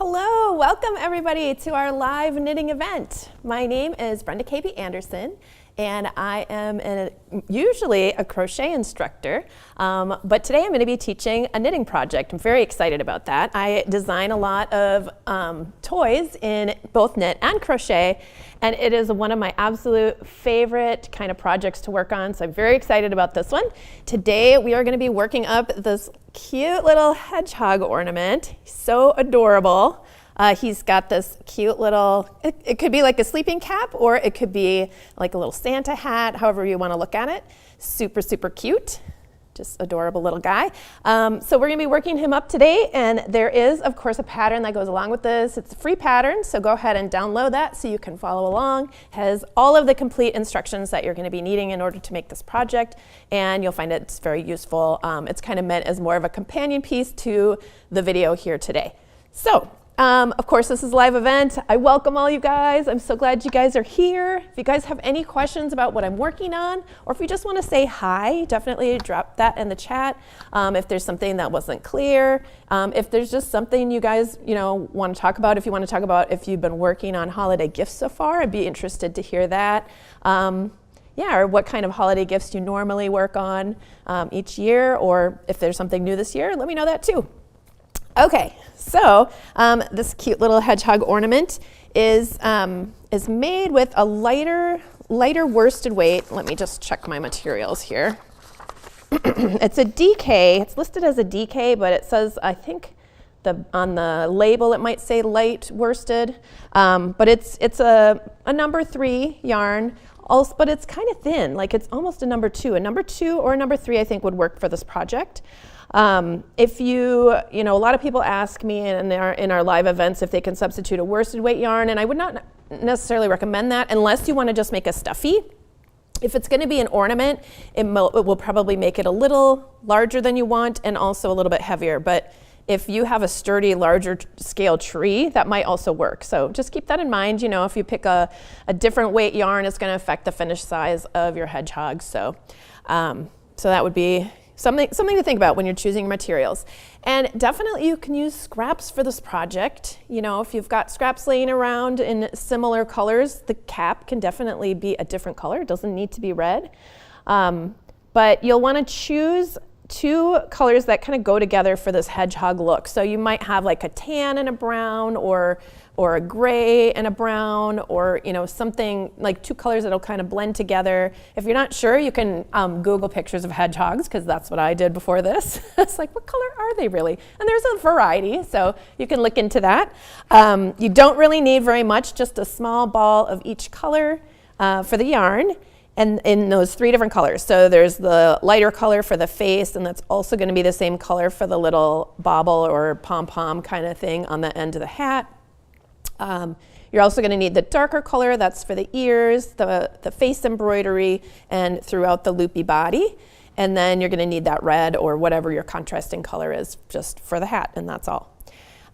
Hello, welcome everybody to our live knitting event. My name is Brenda K.B. Anderson, and I am usually a crochet instructor, but today I'm going to be teaching a knitting project. I'm very excited about that. I design a lot of toys in both knit and crochet, and it is one of my absolute favorite kind of projects to work on, so I'm very excited about this one. Today we are going to be working up this cute little hedgehog ornament. He's so adorable. He's got this cute little, it could be like a sleeping cap, or it could be like a little Santa hat, however you want to look at it. Super, super cute. Just adorable little guy. So we're going to be working him up today, and there is, of course, a pattern that goes along with this. It's a free pattern, so go ahead and download that so you can follow along. It has all of the complete instructions that you're going to be needing in order to make this project, and you'll find it's very useful. It's kind of meant as more of a companion piece to the video here today. So, of course, this is a live event. I welcome all you guys. I'm so glad you guys are here. If you guys have any questions about what I'm working on, or if you just want to say hi, definitely drop that in the chat. If there's something that wasn't clear, if there's just something you guys want to talk about, if you want to talk about if you've been working on holiday gifts so far, I'd be interested to hear that. Or what kind of holiday gifts you normally work on each year, or if there's something new this year, let me know that too. Okay, so this cute little hedgehog ornament is made with a lighter worsted weight. Let me just check my materials here. It's a DK. It's listed as a DK, but it says, I think on the label it might say light worsted, but it's a number 3 yarn. Also, but it's kind of thin, like it's almost a number 2. A number 2 or a number 3 I think would work for this project. If a lot of people ask me in our live events if they can substitute a worsted weight yarn, and I would not necessarily recommend that unless you want to just make a stuffy. If it's going to be an ornament, it will probably make it a little larger than you want and also a little bit heavier. But if you have a sturdy, larger scale tree, that might also work. So just keep that in mind. If you pick a different weight yarn, it's going to affect the finished size of your hedgehog. So that would be something to think about when you're choosing materials. And definitely you can use scraps for this project. If you've got scraps laying around in similar colors, the cap can definitely be a different color. It doesn't need to be red. But you'll want to choose 2 colors that kind of go together for this hedgehog look. So you might have like a tan and a brown, or a gray and a brown, or something like 2 colors that'll kind of blend together. If you're not sure, you can Google pictures of hedgehogs, because that's what I did before this. It's like, what color are they really? And there's a variety, so you can look into that. You don't really need very much, just a small ball of each color for the yarn. And in those 3 different colors. So there's the lighter color for the face, and that's also going to be the same color for the little bauble or pom-pom kind of thing on the end of the hat. You're also going to need the darker color, that's for the ears, the face embroidery, and throughout the loopy body. And then you're going to need that red or whatever your contrasting color is just for the hat, and that's all.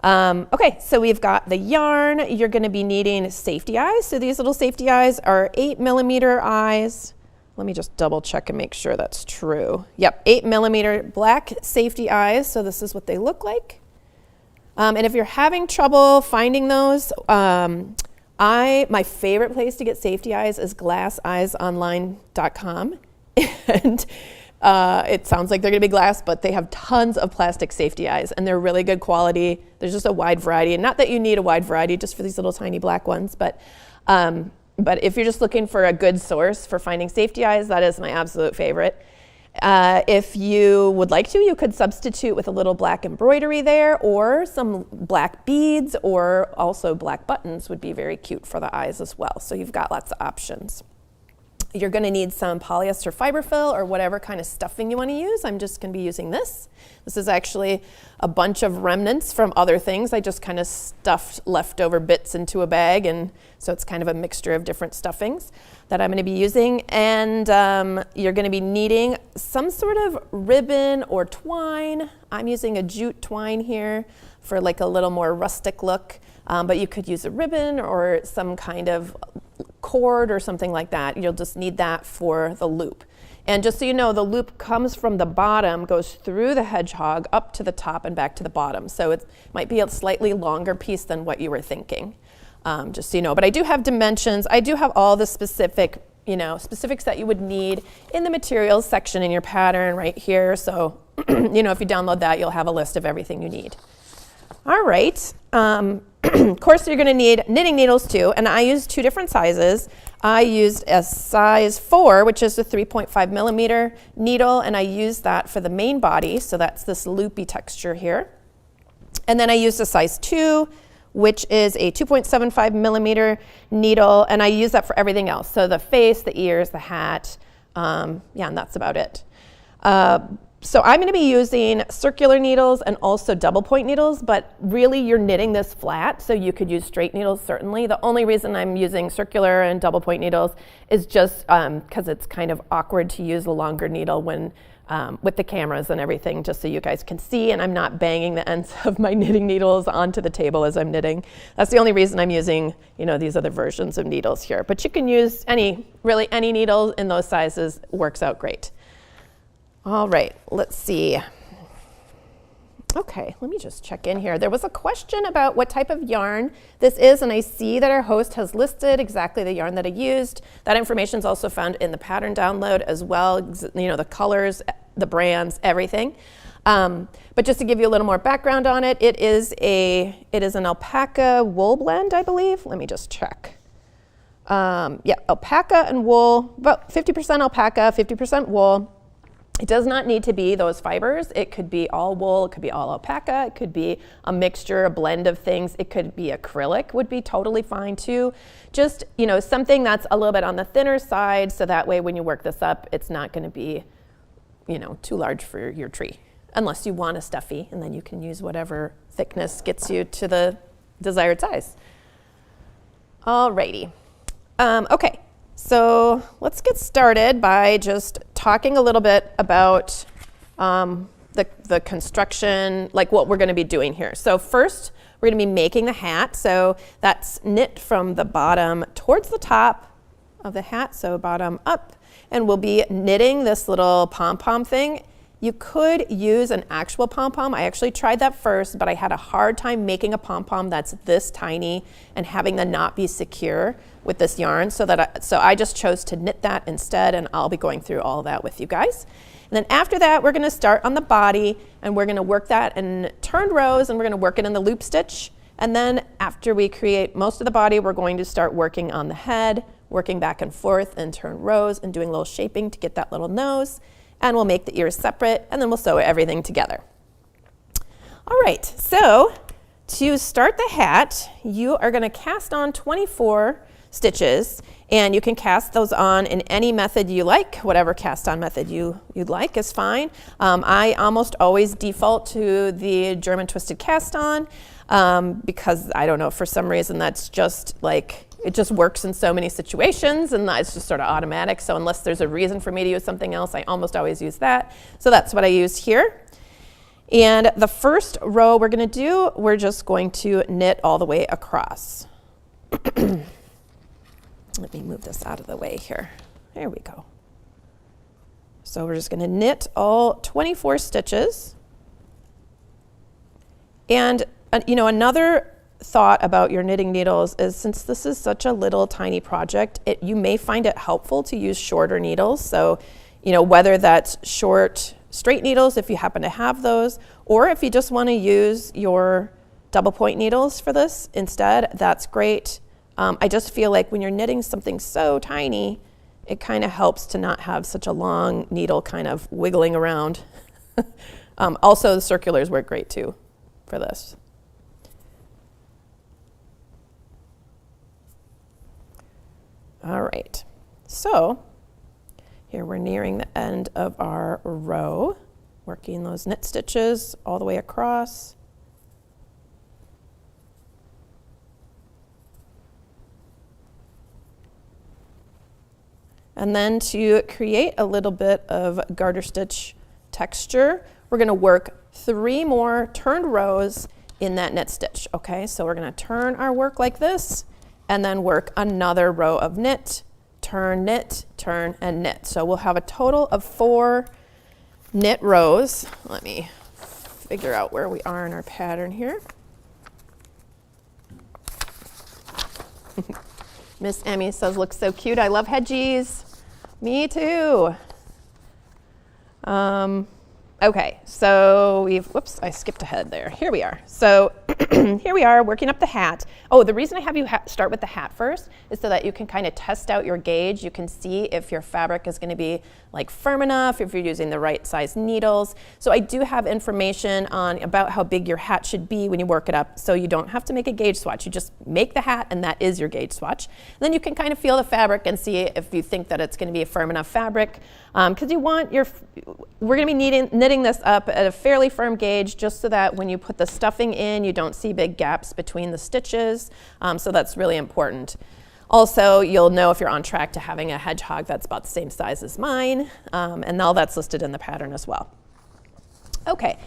Okay, so we've got the yarn. You're going to be needing safety eyes. So these little safety eyes are 8mm eyes. Let me just double check and make sure that's true. Yep, 8mm black safety eyes. So this is what they look like. And if you're having trouble finding those, my favorite place to get safety eyes is glasseyesonline.com. And it sounds like they're going to be glass, but they have tons of plastic safety eyes, and they're really good quality. There's just a wide variety, and not that you need a wide variety just for these little tiny black ones, but if you're just looking for a good source for finding safety eyes, that is my absolute favorite. If you would like to, you could substitute with a little black embroidery there, or some black beads, or also black buttons would be very cute for the eyes as well. So you've got lots of options. You're going to need some polyester fiber fill or whatever kind of stuffing you want to use. I'm just going to be using this. This is actually a bunch of remnants from other things. I just kind of stuffed leftover bits into a bag, and so it's kind of a mixture of different stuffings that I'm going to be using. And you're going to be needing some sort of ribbon or twine. I'm using a jute twine here for like a little more rustic look, but you could use a ribbon or some kind of cord or something like that. You'll just need that for the loop. And just so you know, the loop comes from the bottom, goes through the hedgehog up to the top and back to the bottom. So it might be a slightly longer piece than what you were thinking, just so you know. But I do have dimensions. I do have all the specifics that you would need in the materials section in your pattern right here. So, if you download that, you'll have a list of everything you need. All right. Of course, you're going to need knitting needles too, and I used 2 different sizes. I used a size 4, which is a 3.5 millimeter needle, and I used that for the main body, so that's this loopy texture here. And then I used a size 2, which is a 2.75 millimeter needle, and I use that for everything else. So the face, the ears, the hat, and that's about it. So I'm going to be using circular needles and also double point needles, but really you're knitting this flat, so you could use straight needles certainly. The only reason I'm using circular and double point needles is just because it's kind of awkward to use a longer needle when with the cameras and everything, just so you guys can see, and I'm not banging the ends of my knitting needles onto the table as I'm knitting. That's the only reason I'm using, these other versions of needles here. But you can use any needle in those sizes, works out great. All right, let's see. Okay, let me just check in here. There was a question about what type of yarn this is, and I see that our host has listed exactly the yarn that I used. That information is also found in the pattern download as well, the colors, the brands, everything. But just to give you a little more background on it, it is an alpaca wool blend, I believe. Let me just check. Alpaca and wool, about 50% alpaca, 50% wool. It does not need to be those fibers. It could be all wool, it could be all alpaca, it could be a mixture, a blend of things. It could be acrylic, would be totally fine too. Just, something that's a little bit on the thinner side, so that way when you work this up, it's not gonna be, too large for your tree. Unless you want a stuffy, and then you can use whatever thickness gets you to the desired size. Alrighty, okay. So let's get started by just talking a little bit about the construction, like what we're going to be doing here. So first, we're going to be making the hat. So that's knit from the bottom towards the top of the hat, so bottom up. And we'll be knitting this little pom-pom thing. You could use an actual pom-pom. I actually tried that first, but I had a hard time making a pom-pom that's this tiny and having the knot be secure with this yarn, so I just chose to knit that instead, and I'll be going through all of that with you guys. And then after that, we're gonna start on the body, and we're gonna work that in turned rows, and we're gonna work it in the loop stitch. And then after we create most of the body, we're going to start working on the head, working back and forth in turned rows and doing a little shaping to get that little nose. And we'll make the ears separate, and then we'll sew everything together. All right, so to start the hat, you are gonna cast on 24 stitches, and you can cast those on in any method you like. Whatever cast on method you'd like is fine. I almost always default to the German twisted cast on because I don't know, for some reason that's just like, it just works in so many situations, and it's just sort of automatic. So unless there's a reason for me to use something else, I almost always use that. So that's what I use here. And the first row we're gonna do, we're just going to knit all the way across. Let me move this out of the way here. There we go. So we're just gonna knit all 24 stitches. And another thought about your knitting needles is, since this is such a little tiny project, you may find it helpful to use shorter needles. So, whether that's short straight needles, if you happen to have those, or if you just wanna use your double point needles for this instead, that's great. I just feel like when you're knitting something so tiny, it kind of helps to not have such a long needle kind of wiggling around. Also, the circulars work great too for this. All right, so here we're nearing the end of our row, working those knit stitches all the way across. And then to create a little bit of garter stitch texture, we're gonna work 3 more turned rows in that knit stitch, okay? So we're gonna turn our work like this, and then work another row of knit, turn, knit, turn, and knit. So we'll have a total of 4 knit rows. Let me figure out where we are in our pattern here. Miss Emmy says, looks so cute. I love hedgies. Me too. Okay, so whoops, I skipped ahead there. Here we are. So here we are working up the hat. Oh, the reason I have you start with the hat first is so that you can kind of test out your gauge. You can see if your fabric is going to be like firm enough, if you're using the right size needles. So I do have information about how big your hat should be when you work it up, so you don't have to make a gauge swatch. You just make the hat and that is your gauge swatch. And then you can kind of feel the fabric and see if you think that it's going to be a firm enough fabric. Because we're going to be knitting this up at a fairly firm gauge just so that when you put the stuffing in, you don't see big gaps between the stitches. So that's really important. Also, you'll know if you're on track to having a hedgehog that's about the same size as mine, and all that's listed in the pattern as well. Okay,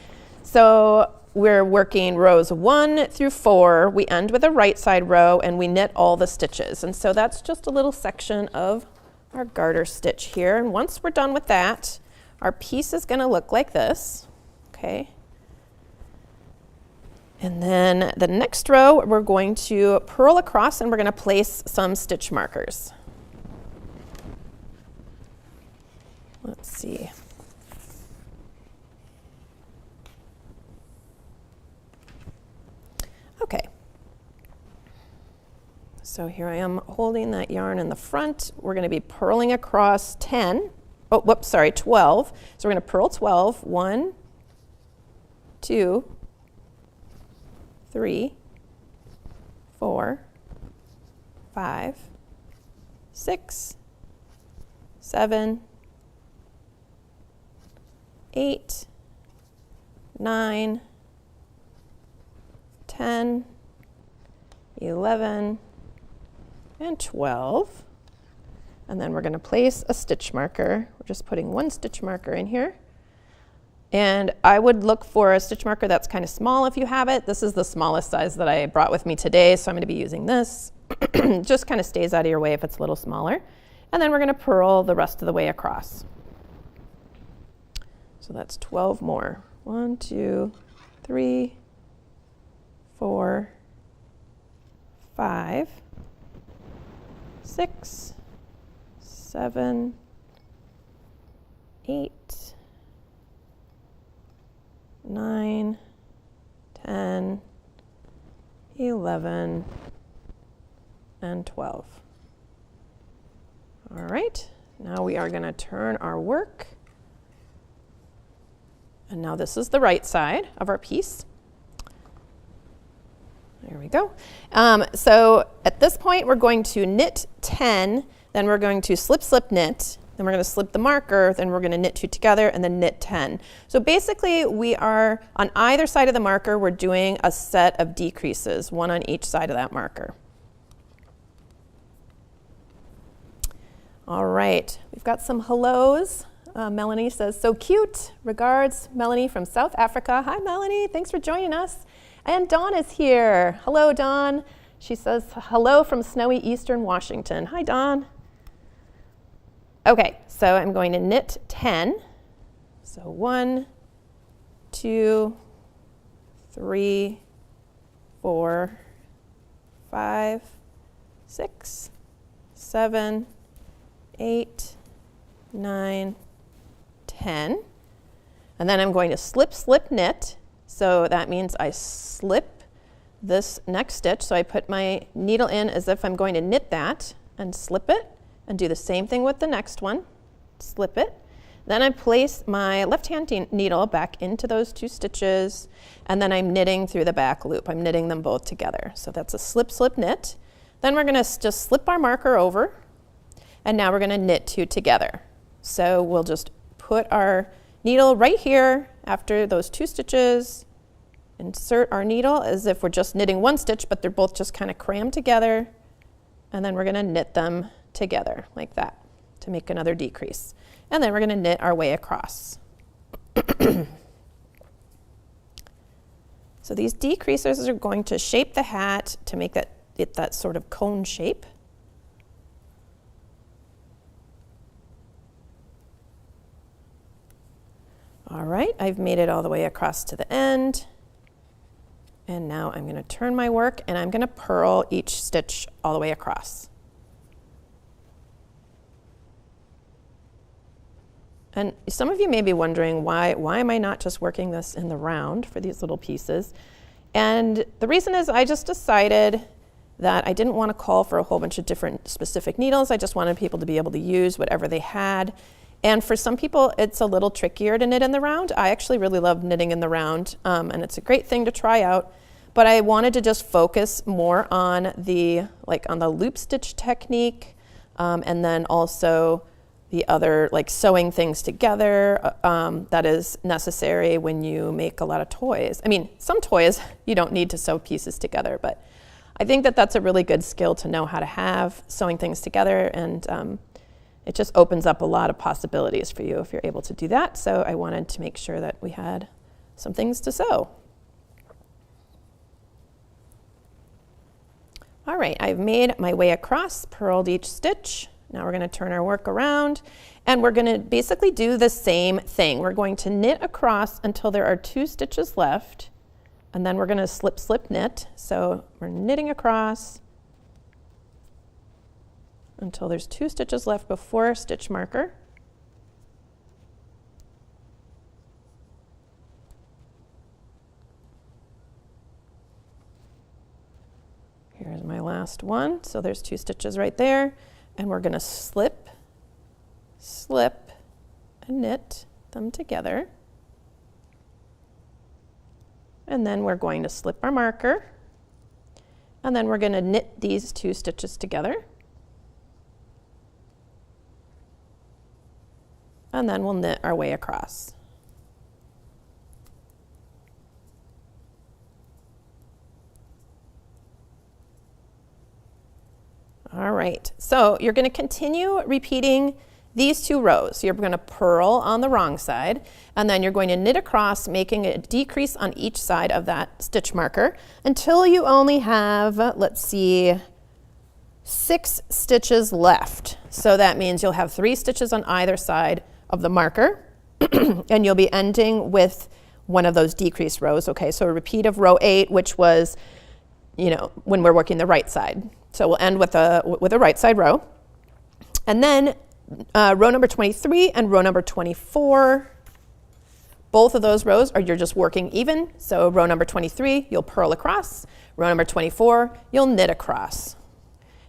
so we're working rows 1 through 4. We end with a right side row and we knit all the stitches. And so that's just a little section of our garter stitch here. And once we're done with that, our piece is going to look like this. Okay. And then the next row, we're going to purl across and we're going to place some stitch markers. Let's see. Okay. So here I am holding that yarn in the front. We're going to be purling across 12. So we're going to purl 12. 1, 2, 3, 4, 5, 6, 7, 8, 9, 10, 11, and 12. And then we're going to place a stitch marker. We're just putting 1 stitch marker in here. And I would look for a stitch marker that's kind of small if you have it. This is the smallest size that I brought with me today, so I'm going to be using this. Just kind of stays out of your way if it's a little smaller. And then we're going to purl the rest of the way across. So that's 12 more. 1, 2, 3, 4, 5, 6, 7, 8, 9, 10, 11, and 12. All right, now we are going to turn our work. And now this is the right side of our piece. There we go. So at this point, we're going to knit 10, then we're going to slip, slip, knit, then we're going to slip the marker, then we're going to knit 2 together, and then knit 10. So basically, we are, on either side of the marker, we're doing a set of decreases, 1 on each side of that marker. All right, we've got some hellos. Melanie says, so cute. Regards, Melanie from South Africa. Hi, Melanie. Thanks for joining us. And Dawn is here. Hello, Dawn. She says, hello from snowy eastern Washington. Hi, Dawn. Okay, so I'm going to knit 10. So 1, 2, 3, 4, 5, 6, 7, 8, 9, 10. And then I'm going to slip, slip, knit. So that means I slip this next stitch. So I put my needle in as if I'm going to knit that and slip it, and do the same thing with the next one. Slip it. Then I place my left-hand needle back into those 2 stitches, and then I'm knitting through the back loop. I'm knitting them both together. So that's a slip, slip, knit. Then we're going to just slip our marker over, and now we're going to knit 2 together. So we'll just put our needle right here after those 2 stitches, insert our needle as if we're just knitting 1 stitch, but they're both just kind of crammed together, and then we're going to knit them together like that to make another decrease. And then we're going to knit our way across. So these decreases are going to shape the hat to make that sort of cone shape. All right, I've made it all the way across to the end. And now I'm going to turn my work and I'm going to purl each stitch all the way across. And some of you may be wondering, why am I not just working this in the round for these little pieces? And the reason is I just decided that I didn't want to call for a whole bunch of different specific needles. I just wanted people to be able to use whatever they had. And for some people, it's a little trickier to knit in the round. I actually really love knitting in the round, and it's a great thing to try out. But I wanted to just focus more on the loop stitch technique, and then also the other sewing things together that is necessary when you make a lot of toys. I mean, some toys you don't need to sew pieces together, but I think that that's a really good skill to know how to have, sewing things together, and it just opens up a lot of possibilities for you if you're able to do that. So I wanted to make sure that we had some things to sew. All right, I've made my way across, purled each stitch. Now we're going to turn our work around and we're going to basically do the same thing. We're going to knit across until there are 2 stitches left, and then we're going to slip, slip, knit. So we're knitting across until there's 2 stitches left before stitch marker. Here's my last one. So there's 2 stitches right there. And we're going to slip, slip, and knit them together. And then we're going to slip our marker. And then we're going to knit these 2 stitches together. And then we'll knit our way across. All right, so you're going to continue repeating these 2 rows. You're going to purl on the wrong side, and then you're going to knit across, making a decrease on each side of that stitch marker until you only have, let's see, 6 stitches left. So that means you'll have 3 stitches on either side of the marker, and you'll be ending with one of those decreased rows. Okay, so a repeat of row 8, which was, when we're working the right side. So we'll end with a right side row. And then row number 23 and row number 24, both of those rows you're just working even. So row number 23, you'll purl across. Row number 24, you'll knit across.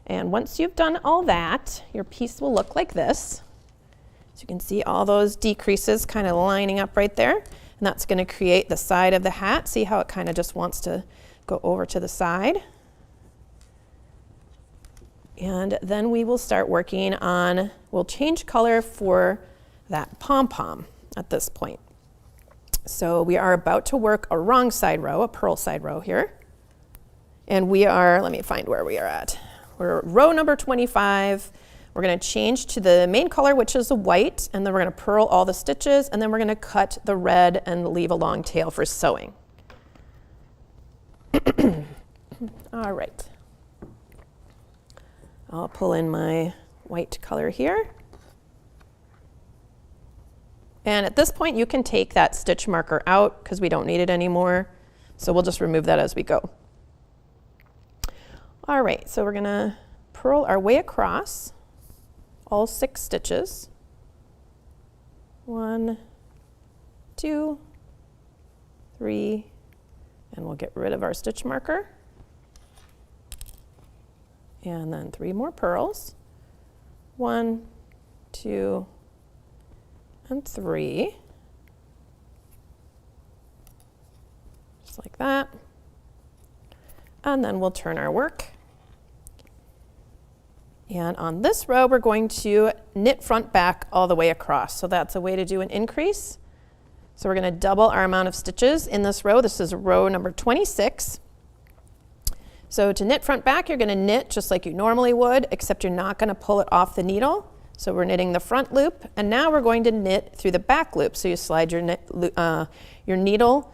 And once you've done all that, your piece will look like this. So you can see all those decreases kind of lining up right there. And that's going to create the side of the hat. See how it kind of just wants to go over to the side. And then we will start working on, we'll change color for that pom-pom at this point. So we are about to work a wrong side row, a purl side row here. And we are, let me find where we are at. We're row number 25. We're going to change to the main color, which is the white, and then we're going to purl all the stitches, and then we're going to cut the red and leave a long tail for sewing. All right. I'll pull in my white color here. And at this point, you can take that stitch marker out because we don't need it anymore. So we'll just remove that as we go. All right, so we're gonna purl our way across all 6 stitches. 1, 2, 3, and we'll get rid of our stitch marker. And then 3 more purls. 1, 2, and 3. Just like that. And then we'll turn our work. And on this row, we're going to knit front back all the way across. So that's a way to do an increase. So we're going to double our amount of stitches in this row. This is row number 26. So to knit front back, you're going to knit just like you normally would, except you're not going to pull it off the needle. So we're knitting the front loop, and now we're going to knit through the back loop. So you slide your needle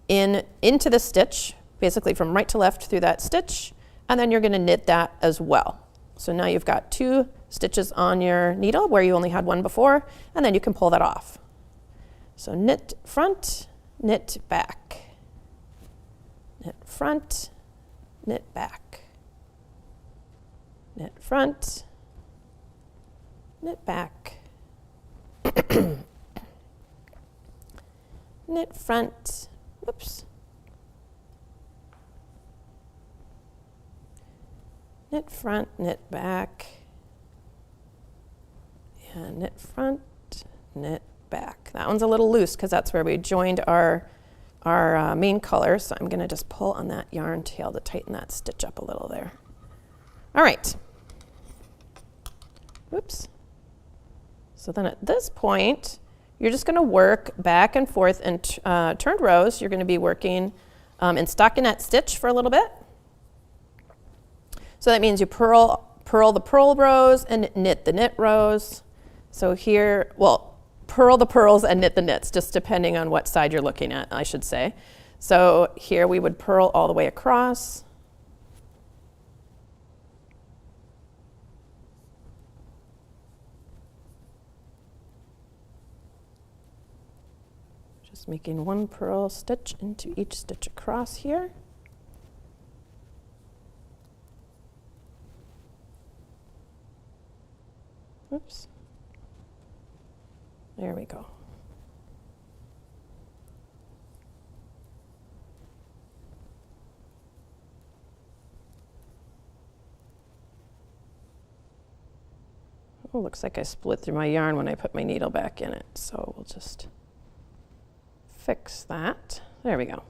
into the stitch, basically from right to left through that stitch, and then you're going to knit that as well. So now you've got 2 stitches on your needle where you only had 1 before, and then you can pull that off. So knit front, knit back, knit front, knit back, knit front, knit back, knit front, whoops, knit front, knit back, and knit front, knit back. That one's a little loose because that's where we joined our main color, so I'm going to just pull on that yarn tail to tighten that stitch up a little there. All right. Whoops. So then at this point, you're just going to work back and forth in turned rows. You're going to be working in stockinette stitch for a little bit. So that means you purl the purl rows and knit the knit rows. So here, well, purl the purls and knit the knits, just depending on what side you're looking at, I should say. So here we would purl all the way across. Just making one purl stitch into each stitch across here. Oops. There we go. Oh, looks like I split through my yarn when I put my needle back in it, so we'll just fix that. There we go.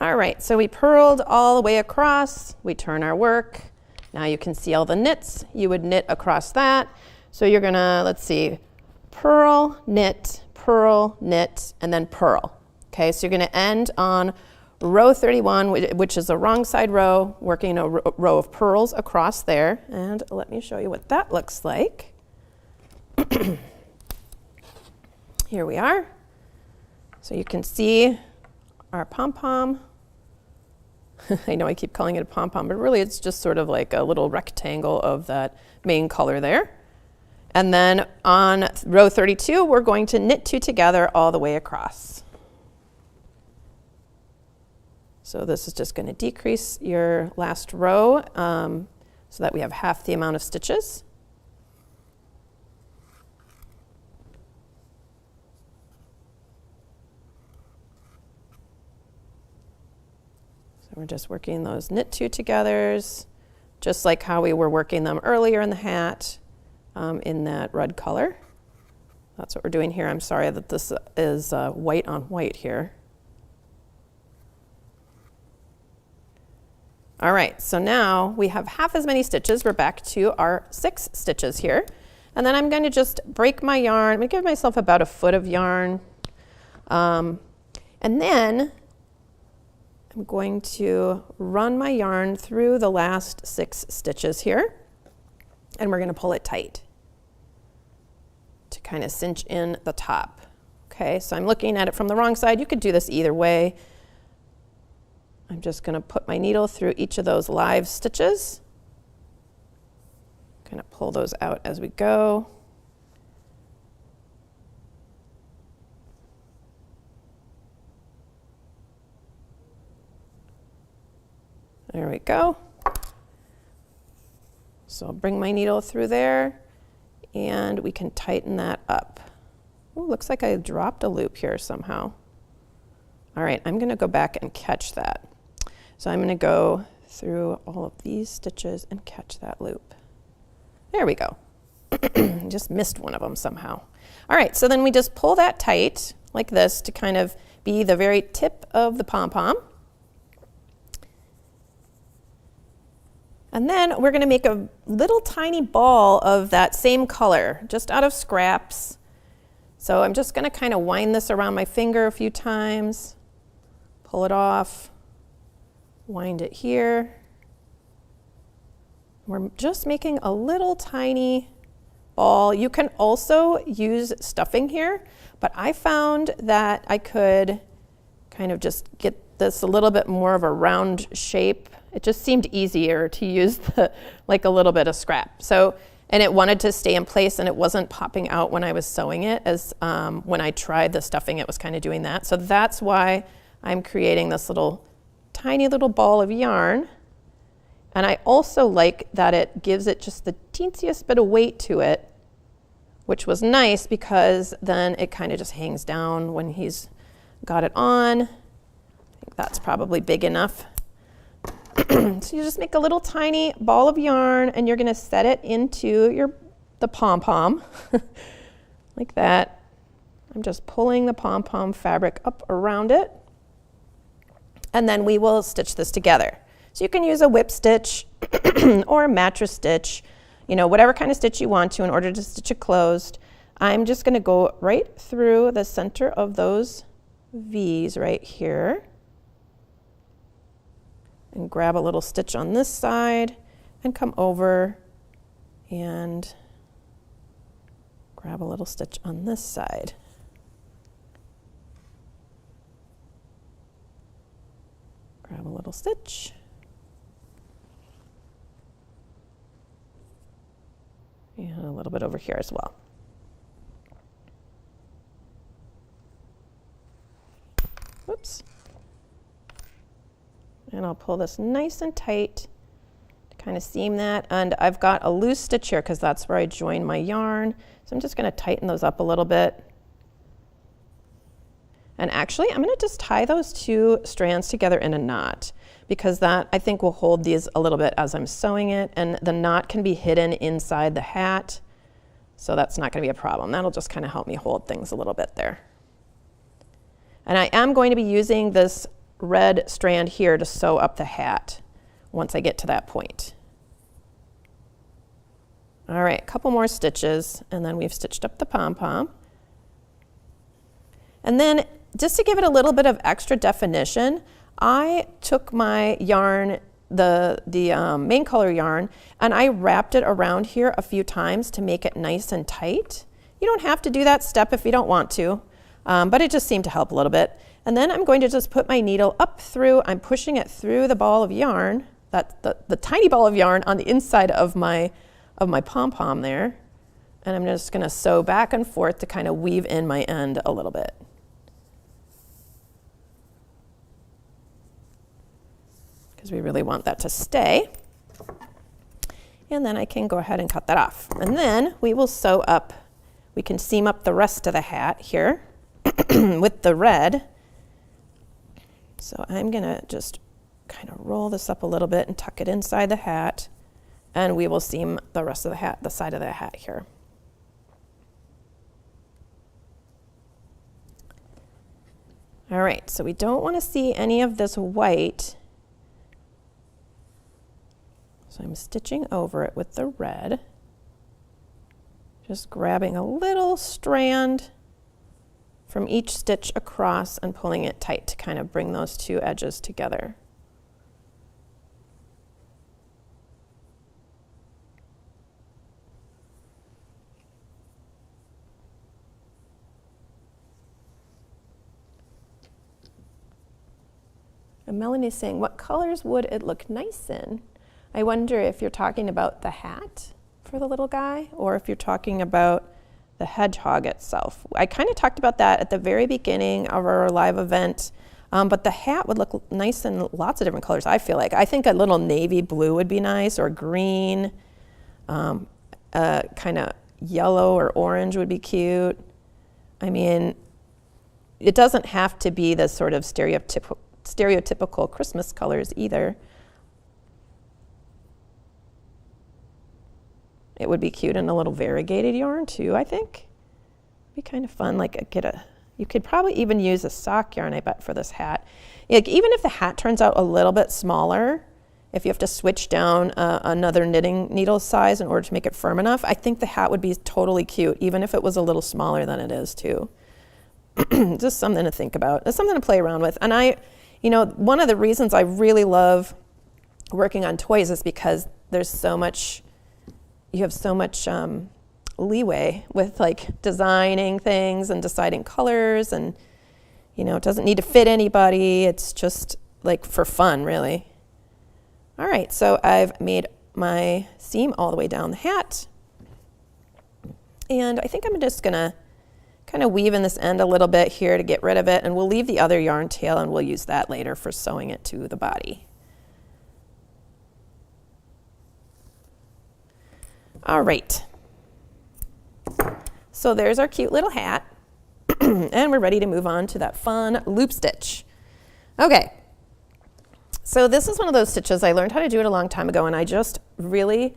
All right, so we purled all the way across. We turn our work. Now you can see all the knits. You would knit across that. So you're gonna, let's see, purl, knit, and then purl. Okay, so you're gonna end on row 31, which is the wrong side row, working a row of purls across there. And let me show you what that looks like. Here we are. So you can see our pom-pom. I know I keep calling it a pom-pom, but really it's just sort of like a little rectangle of that main color there. And then on row 32, we're going to knit two together all the way across. So this is just going to decrease your last row so that we have half the amount of stitches. We're just working those knit two togethers, just like how we were working them earlier in the hat in that red color. That's what we're doing here. I'm sorry that this is white on white here. All right, so now we have half as many stitches. We're back to our 6 stitches here. And then I'm going to just break my yarn. I'm going to give myself about a foot of yarn. And then I'm going to run my yarn through the last 6 stitches here, and we're going to pull it tight to kind of cinch in the top. Okay, so I'm looking at it from the wrong side. You could do this either way. I'm just going to put my needle through each of those live stitches. Kind of pull those out as we go. There we go. So I'll bring my needle through there and we can tighten that up. Ooh, looks like I dropped a loop here somehow. All right, I'm going to go back and catch that. So I'm going to go through all of these stitches and catch that loop. There we go. Just missed one of them somehow. All right, so then we just pull that tight like this to kind of be the very tip of the pom-pom. And then we're going to make a little tiny ball of that same color, just out of scraps. So I'm just going to kind of wind this around my finger a few times, pull it off, wind it here. We're just making a little tiny ball. You can also use stuffing here, but I found that I could kind of just get this a little bit more of a round shape. It just seemed easier to use like a little bit of scrap. So, and it wanted to stay in place and it wasn't popping out when I was sewing it, as when I tried the stuffing, it was kind of doing that. So that's why I'm creating this tiny little ball of yarn. And I also like that it gives it just the teensiest bit of weight to it, which was nice because then it kind of just hangs down when he's got it on. I think that's probably big enough. So you just make a little tiny ball of yarn and you're going to set it into the pom-pom like that. I'm just pulling the pom-pom fabric up around it, and then we will stitch this together. So you can use a whip stitch or a mattress stitch, whatever kind of stitch you want to in order to stitch it closed. I'm just going to go right through the center of those V's right here and grab a little stitch on this side and come over and grab a little stitch on this side. Grab a little stitch. And a little bit over here as well. Whoops. And I'll pull this nice and tight to kind of seam that. And I've got a loose stitch here because that's where I join my yarn. So I'm just going to tighten those up a little bit. And actually, I'm going to just tie those two strands together in a knot, because that, I think, will hold these a little bit as I'm sewing it. And the knot can be hidden inside the hat, so that's not going to be a problem. That'll just kind of help me hold things a little bit there. And I am going to be using this red strand here to sew up the hat once I get to that point. All right, a couple more stitches, and then we've stitched up the pom-pom. And then, just to give it a little bit of extra definition, I took my yarn, the main color yarn, and I wrapped it around here a few times to make it nice and tight. You don't have to do that step if you don't want to, but it just seemed to help a little bit. And then I'm going to just put my needle up through, I'm pushing it through the ball of yarn, the tiny ball of yarn on the inside of my pom-pom there. And I'm just gonna sew back and forth to kind of weave in my end a little bit. Because we really want that to stay. And then I can go ahead and cut that off. And then we will sew up, we can seam up the rest of the hat here with the red. So I'm gonna just kind of roll this up a little bit and tuck it inside the hat, and we will seam the rest of the hat, the side of the hat here. All right, so we don't want to see any of this white. So I'm stitching over it with the red, just grabbing a little strand from each stitch across and pulling it tight to kind of bring those two edges together. And Melanie's saying, what colors would it look nice in? I wonder if you're talking about the hat for the little guy, or if you're talking about the hedgehog itself. I kind of talked about that at the very beginning of our live event, but the hat would look nice in lots of different colors, I feel like. I think a little navy blue would be nice, or green, kind of yellow or orange would be cute. I mean, it doesn't have to be the sort of stereotypical Christmas colors either. It would be cute in a little variegated yarn too, I think. It'd be kind of fun, like you could probably even use a sock yarn, I bet, for this hat. Like, even if the hat turns out a little bit smaller, if you have to switch down another knitting needle size in order to make it firm enough, I think the hat would be totally cute, even if it was a little smaller than it is too. Just something to think about. It's something to play around with. And one of the reasons I really love working on toys is because there's so much, you have so much leeway with like designing things and deciding colors, and You know, it doesn't need to fit anybody. It's just like for fun, really. All right, so I've made my seam all the way down the hat. And I think I'm just gonna kind of weave in this end a little bit here to get rid of it, and we'll leave the other yarn tail and we'll use that later for sewing it to the body. All right. So there's our cute little hat. And we're ready to move on to that fun loop stitch. Okay. So this is one of those stitches, I learned how to do it a long time ago, and I just really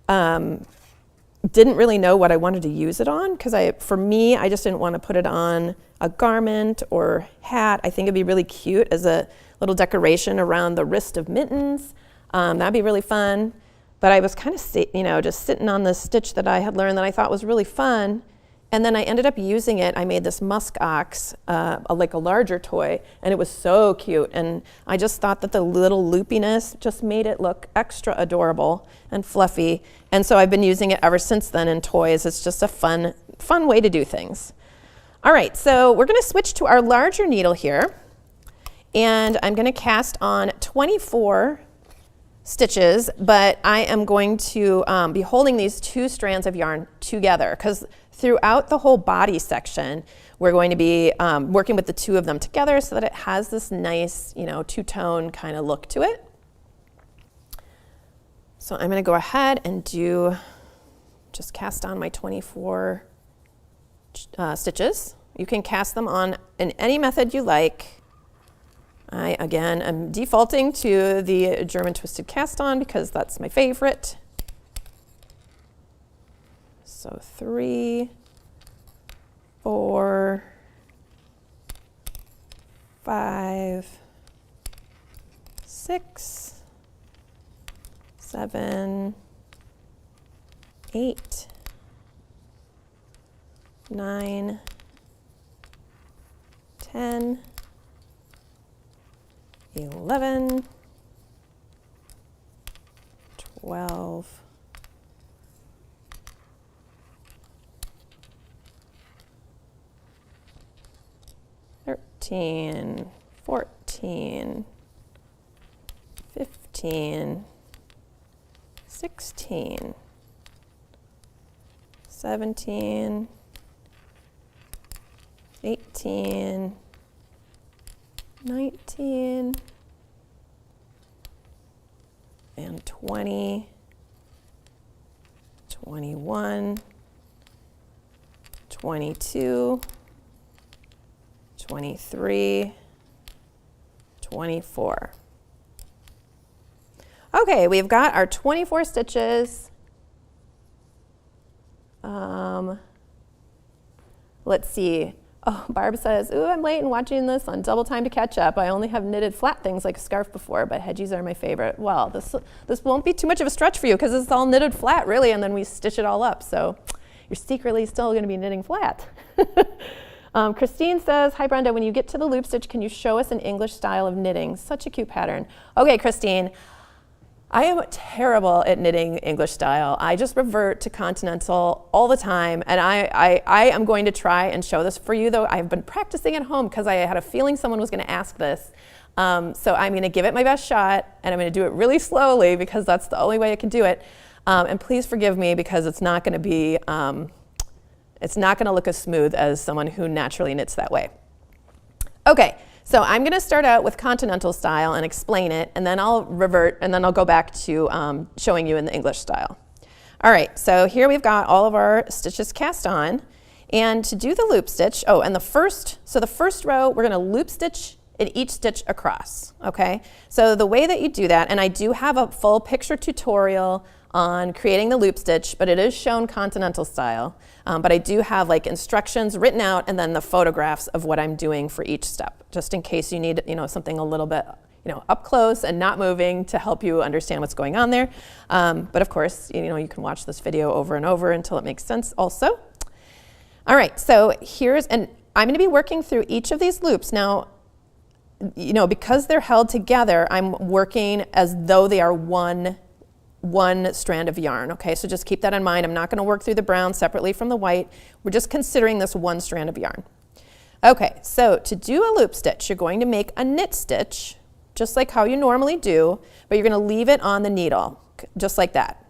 didn't really know what I wanted to use it on, because for me, I just didn't want to put it on a garment or hat. I think it'd be really cute as a little decoration around the wrist of mittens. That'd be really fun. But I was kind of, just sitting on this stitch that I had learned that I thought was really fun. And then I ended up using it. I made this musk ox, like a larger toy, and it was so cute. And I just thought that the little loopiness just made it look extra adorable and fluffy. And so I've been using it ever since then in toys. It's just a fun way to do things. All right, so we're gonna switch to our larger needle here. And I'm gonna cast on 24 stitches, but I am going to be holding these two strands of yarn together, because throughout the whole body section, we're going to be working with the two of them together so that it has this nice, two-tone kind of look to it. So I'm going to go ahead and just cast on my 24 stitches. You can cast them on in any method you like. I, again, am defaulting to the German twisted cast on because that's my favorite. So 3, 4, 5, 6, 7, 8, 9, 10, 11, 12, 13, 14, 15, 16, 17, 18, 19, and 20, 21, 22, 23, 24. Okay, we've got our 24 stitches. Let's see. Oh, Barb says, ooh, I'm late and watching this on double time to catch up. I only have knitted flat things like a scarf before, but hedgies are my favorite. Well, this won't be too much of a stretch for you because it's all knitted flat, really, and then we stitch it all up. So you're secretly still going to be knitting flat. Christine says, hi, Brenda, when you get to the loop stitch, can you show us an English style of knitting? Such a cute pattern. Okay, Christine. I am terrible at knitting English style. I just revert to continental all the time, and I am going to try and show this for you, though I've been practicing at home because I had a feeling someone was going to ask this. So I'm going to give it my best shot, and I'm going to do it really slowly because that's the only way I can do it. And please forgive me because it's not going to be, it's not going to look as smooth as someone who naturally knits that way. Okay. So I'm going to start out with continental style and explain it, and then I'll revert, and then I'll go back to showing you in the English style. All right, so here we've got all of our stitches cast on, and to do the loop stitch, and the first row, we're going to loop stitch in each stitch across, okay? So the way that you do that, and I do have a full picture tutorial on creating the loop stitch, but it is shown continental style. But I do have like instructions written out and then the photographs of what I'm doing for each step, just in case you need, something a little bit, up close and not moving to help you understand what's going on there. But of course, you can watch this video over and over until it makes sense also. All right, so and I'm going to be working through each of these loops. Now, because they're held together, I'm working as though they are one strand of yarn, okay? So just keep that in mind. I'm not going to work through the brown separately from the white. We're just considering this one strand of yarn. Okay, so to do a loop stitch, you're going to make a knit stitch, just like how you normally do, but you're going to leave it on the needle, just like that.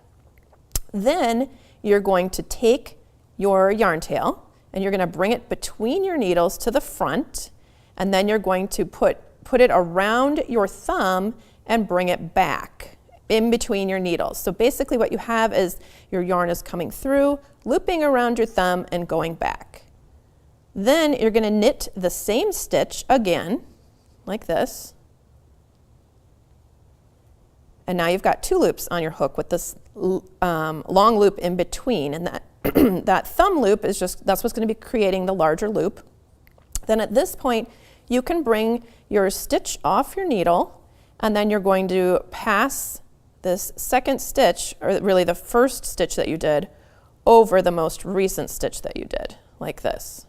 Then you're going to take your yarn tail and you're going to bring it between your needles to the front, and then you're going to put it around your thumb and bring it back in between your needles. So basically what you have is your yarn is coming through, looping around your thumb and going back. Then you're going to knit the same stitch again, like this. And now you've got 2 loops on your hook with this long loop in between. And that, that thumb loop is that's what's going to be creating the larger loop. Then at this point, you can bring your stitch off your needle, and then you're going to pass this second stitch, or really the first stitch that you did, over the most recent stitch that you did, like this.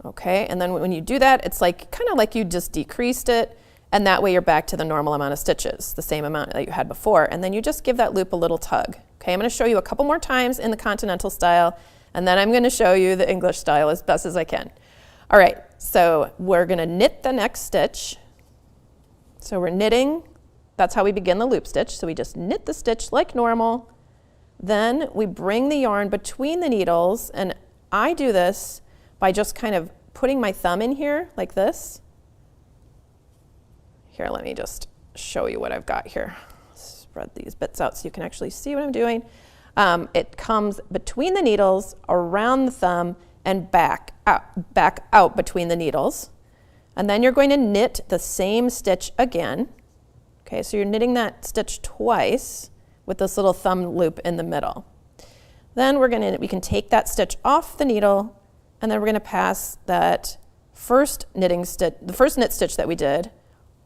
Okay, and then when you do that, it's like kind of like you just decreased it, and that way you're back to the normal amount of stitches, the same amount that you had before, and then you just give that loop a little tug. Okay, I'm going to show you a couple more times in the continental style, and then I'm going to show you the English style as best as I can. All right, so we're going to knit the next stitch. So we're knitting, that's how we begin the loop stitch, so we just knit the stitch like normal, then we bring the yarn between the needles, and I do this by just kind of putting my thumb in here like this. Here, let me just show you what I've got here. Spread these bits out so you can actually see what I'm doing. It comes between the needles, around the thumb, and back out between the needles. And then you're going to knit the same stitch again. Okay, so you're knitting that stitch twice with this little thumb loop in the middle. Then we can take that stitch off the needle, and then we're going to pass that first knit stitch that we did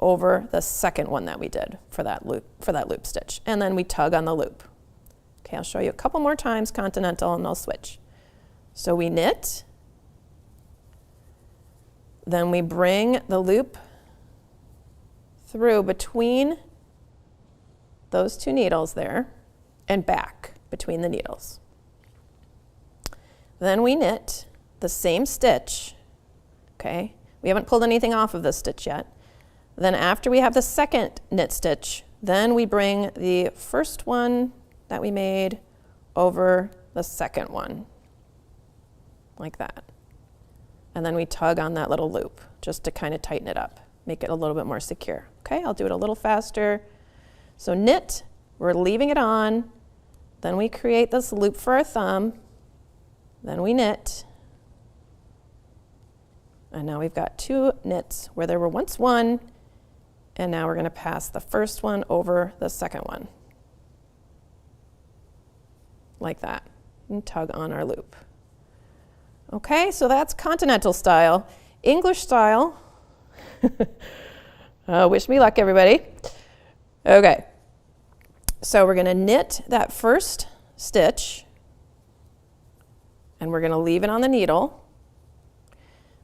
over the second one that we did for that loop stitch, and then we tug on the loop. Okay, I'll show you a couple more times continental, and I'll switch. So we knit, then we bring the loop through between those 2 needles there and back between the needles. Then we knit the same stitch. Okay, we haven't pulled anything off of this stitch yet. Then after we have the second knit stitch, then we bring the first one that we made over the second one, like that. And then we tug on that little loop just to kind of tighten it up, make it a little bit more secure. Okay, I'll do it a little faster. So knit, we're leaving it on, then we create this loop for our thumb, then we knit, and now we've got 2 knits where there were once 1, and now we're going to pass the first one over the second one, like that, and tug on our loop. Okay, so that's continental style. English style, wish me luck, everybody. Okay, so we're going to knit that first stitch, and we're going to leave it on the needle.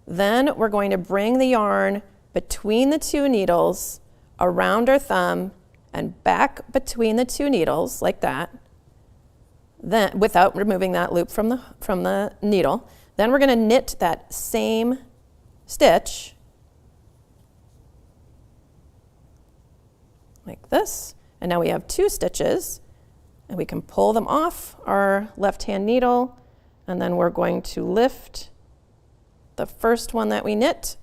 Then we're going to bring the yarn between the 2 needles, around our thumb, and back between the 2 needles, like that. Then, without removing that loop from the needle. Then we're going to knit that same stitch, like this. And now we have 2 stitches, and we can pull them off our left-hand needle, and then we're going to lift the first one that we knit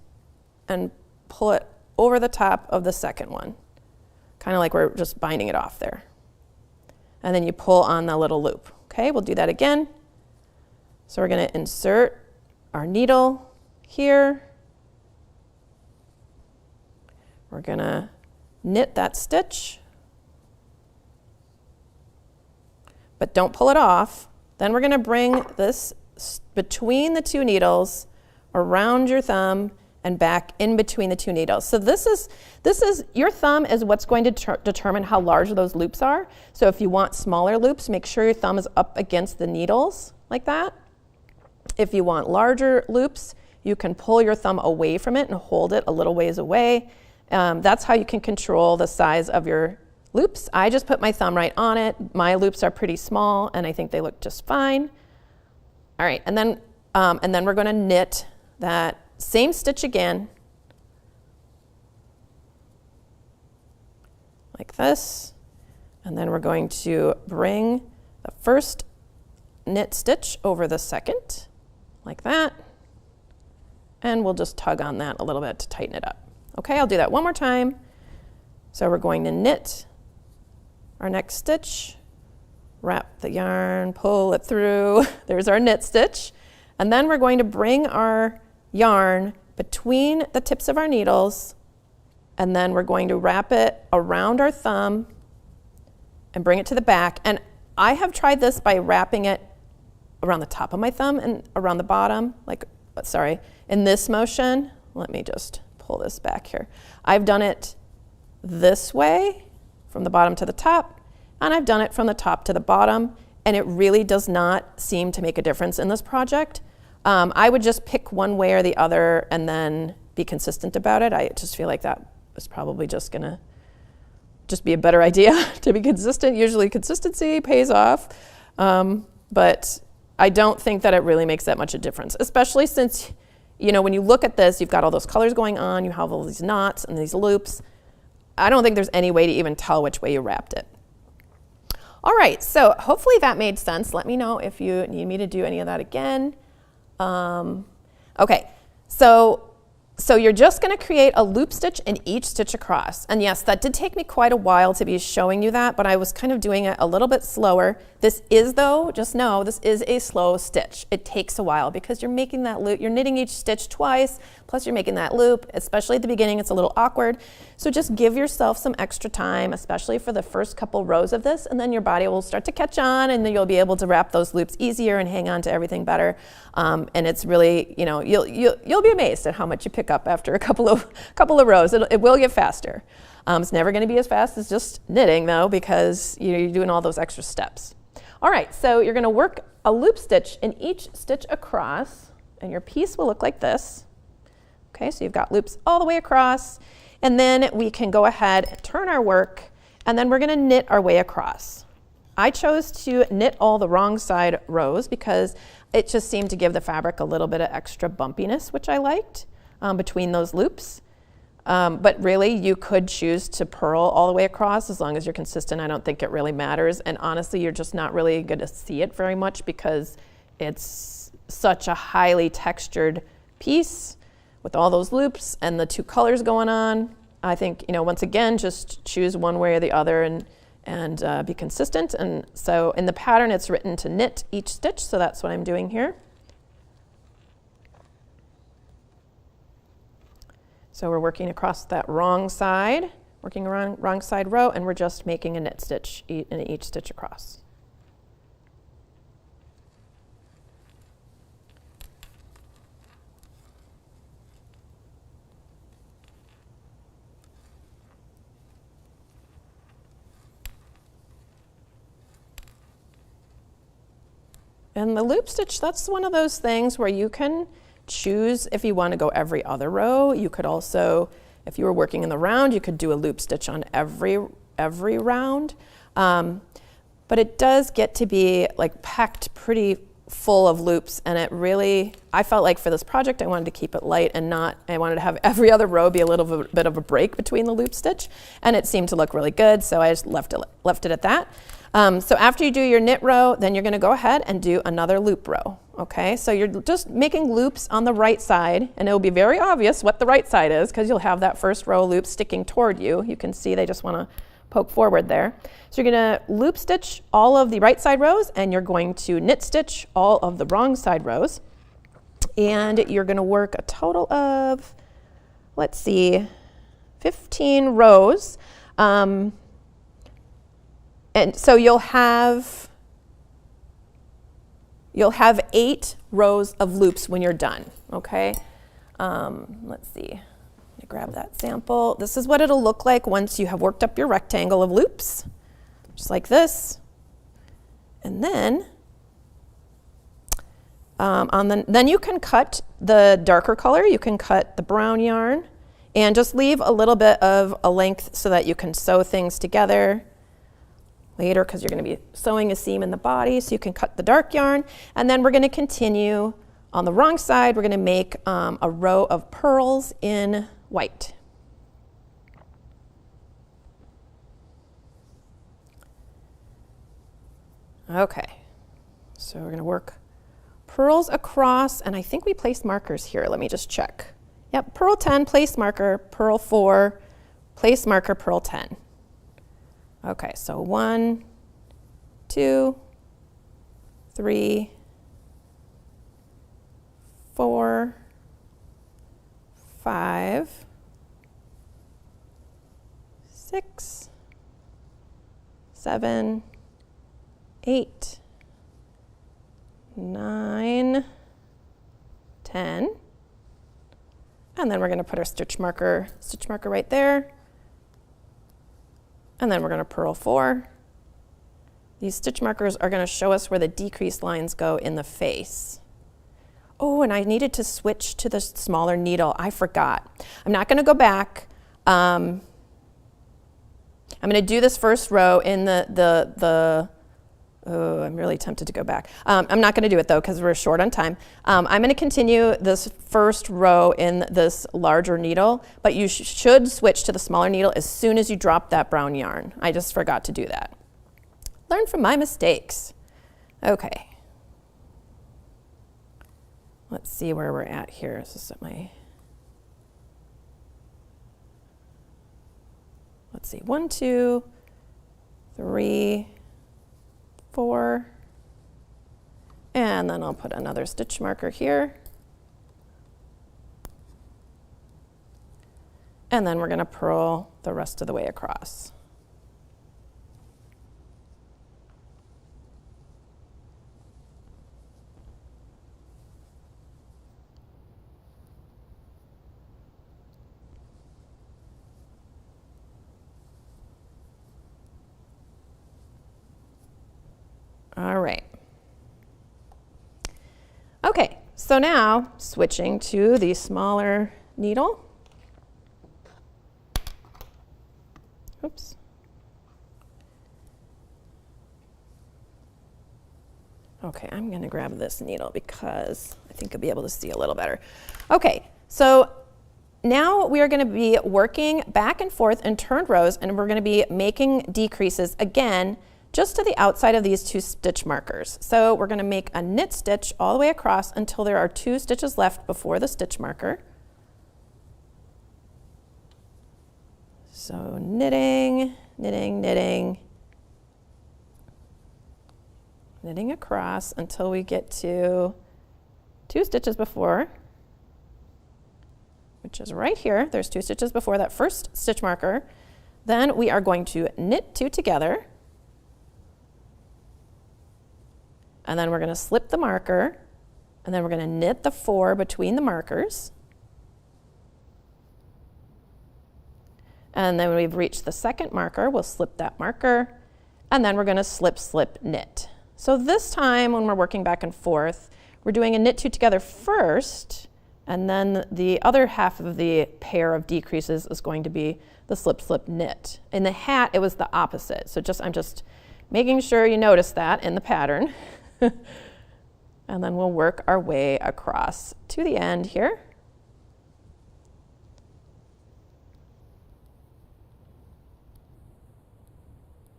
and pull it over the top of the second one, kind of like we're just binding it off there. And then you pull on the little loop. Okay, we'll do that again. So we're going to insert our needle here. We're going to knit that stitch, but don't pull it off. Then we're going to bring this between the 2 needles, around your thumb, and back in between the 2 needles. So this is your thumb is what's going to determine how large those loops are. So if you want smaller loops, make sure your thumb is up against the needles like that. If you want larger loops, you can pull your thumb away from it and hold it a little ways away. That's how you can control the size of your loops. I just put my thumb right on it. My loops are pretty small, and I think they look just fine. All right, and then And then we're going to knit that same stitch again, like this. And then we're going to bring the first knit stitch over the second, like that. And we'll just tug on that a little bit to tighten it up. Okay, I'll do that one more time. So we're going to knit our next stitch, wrap the yarn, pull it through. There's our knit stitch. And then we're going to bring our yarn between the tips of our needles, and then we're going to wrap it around our thumb and bring it to the back. And I have tried this by wrapping it around the top of my thumb and around the bottom, like, sorry, in this motion. Let me just pull this back here. I've done it this way, from the bottom to the top, and I've done it from the top to the bottom, and it really does not seem to make a difference in this project. I would just pick one way or the other and then be consistent about it. I just feel like that was probably just gonna just be a better idea to be consistent. Usually consistency pays off, but I don't think that it really makes that much a difference, especially since, you know, when you look at this, you've got all those colors going on, you have all these knots and these loops. I don't think there's any way to even tell which way you wrapped it. All right, so hopefully that made sense. Let me know if you need me to do any of that again. Okay, so you're just going to create a loop stitch in each stitch across. And yes, that did take me quite a while to be showing you that, but I was kind of doing it a little bit slower. This is, though, just know, this is a slow stitch. It takes a while because you're making that loop, you're knitting each stitch twice, plus you're making that loop, especially at the beginning, it's a little awkward. So just give yourself some extra time, especially for the first couple rows of this, and then your body will start to catch on, and then you'll be able to wrap those loops easier and hang on to everything better. And it's really, you know, you'll be amazed at how much you pick up after a couple of rows. It will get faster. It's never going to be as fast as just knitting, though, because you're doing all those extra steps. All right, so you're going to work a loop stitch in each stitch across, and your piece will look like this. Okay, so you've got loops all the way across, and then we can go ahead and turn our work, and then we're going to knit our way across. I chose to knit all the wrong side rows because it just seemed to give the fabric a little bit of extra bumpiness, which I liked, between those loops. But really, you could choose to purl all the way across as long as you're consistent. I don't think it really matters. And honestly, you're just not really going to see it very much because it's such a highly textured piece with all those loops and the two colors going on. I think, you know, once again, just choose one way or the other and be consistent. And so in the pattern, it's written to knit each stitch. So that's what I'm doing here. So we're working across that wrong side, working around wrong side row, and we're just making a knit stitch in each stitch across. And the loop stitch, that's one of those things where you can choose if you want to go every other row. You could also, if you were working in the round, you could do a loop stitch on every round. But it does get to be like packed pretty full of loops, and it really, I felt like for this project I wanted to keep it light and I wanted to have every other row be a little bit of a break between the loop stitch, and it seemed to look really good, so I just left it at that. So after you do your knit row, then you're going to go ahead and do another loop row. Okay, so you're just making loops on the right side, and it will be very obvious what the right side is because you'll have that first row loop sticking toward you. You can see they just want to poke forward there. So you're going to loop stitch all of the right side rows, and you're going to knit stitch all of the wrong side rows. And you're going to work a total of, let's see, 15 rows. And so you'll have 8 rows of loops when you're done, okay? Let's see, let me grab that sample. This is what it'll look like once you have worked up your rectangle of loops, just like this. And then, then you can cut the darker color, you can cut the brown yarn, and just leave a little bit of a length so that you can sew things together later, because you're going to be sewing a seam in the body, so you can cut the dark yarn. And then we're going to continue On the wrong side, we're going to make a row of pearls in white. Okay, so we're going to work pearls across, and I think we placed markers here. Let me just check. Yep, purl 10, place marker, purl 4, place marker, purl 10. Okay, so 1, 2, 3, 4, 5, 6, 7, 8, 9, 10, and then we're going to put our stitch marker right there, and then we're going to purl 4. These stitch markers are going to show us where the decreased lines go in the face. Oh, and I needed to switch to the smaller needle. I forgot. I'm not going to go back. I'm going to do this first row in oh, I'm really tempted to go back. I'm not going to do it though because we're short on time. I'm going to continue this first row in this larger needle, but you should switch to the smaller needle as soon as you drop that brown yarn. I just forgot to do that. Learn from my mistakes. Okay. Let's see where we're at here. This is let's see, 1, 2, 3, 4, and then I'll put another stitch marker here. And then we're going to purl the rest of the way across. All right. Okay, so now switching to the smaller needle. Oops. Okay, I'm going to grab this needle because I think I'll be able to see a little better. Okay, so now we are going to be working back and forth in turned rows, and we're going to be making decreases again just to the outside of these 2 stitch markers. So we're going to make a knit stitch all the way across until there are 2 stitches left before the stitch marker. So knitting, knitting, knitting, knitting across until we get to 2 stitches before, which is right here. There's 2 stitches before that first stitch marker. Then we are going to knit 2 together. And then we're going to slip the marker, and then we're going to knit the 4 between the markers. And then when we've reached the second marker, we'll slip that marker, and then we're going to slip, slip, knit. So this time when we're working back and forth, we're doing a knit 2 together first, and then the other half of the pair of decreases is going to be the slip, slip, knit. In the hat, it was the opposite. So I'm just making sure you notice that in the pattern. And then we'll work our way across to the end here.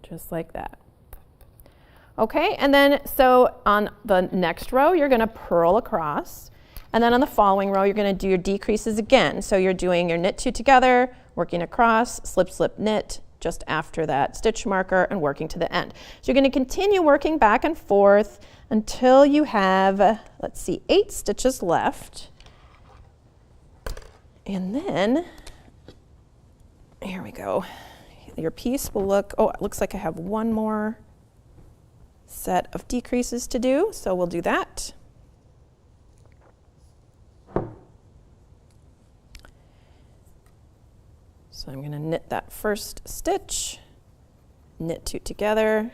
Just like that. Okay, and then so on the next row, you're going to purl across. And then on the following row, you're going to do your decreases again. So you're doing your knit 2 together, working across, slip, slip, knit, just after that stitch marker, and working to the end. So you're going to continue working back and forth until you have, let's see, 8 stitches left. And then, here we go. Your piece will look, oh, it looks like I have one more set of decreases to do, so we'll do that. So I'm going to knit that first stitch, knit 2 together,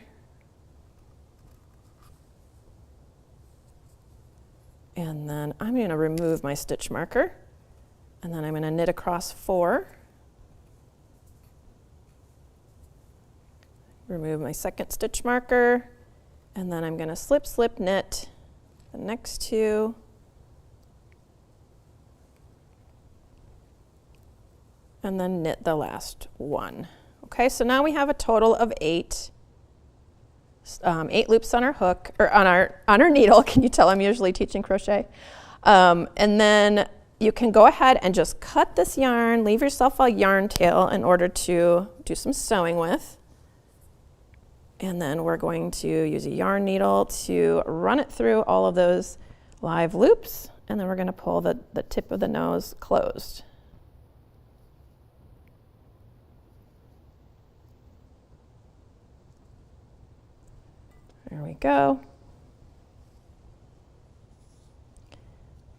and then I'm going to remove my stitch marker, and then I'm going to knit across 4, remove my second stitch marker, and then I'm going to slip, slip, knit the next 2, and then knit the last one. Okay, so now we have a total of 8 loops on our hook, or on our needle. Can you tell I'm usually teaching crochet? And then you can go ahead and just cut this yarn, leave yourself a yarn tail in order to do some sewing with. And then we're going to use a yarn needle to run it through all of those live loops, and then we're going to pull the tip of the nose closed. There we go.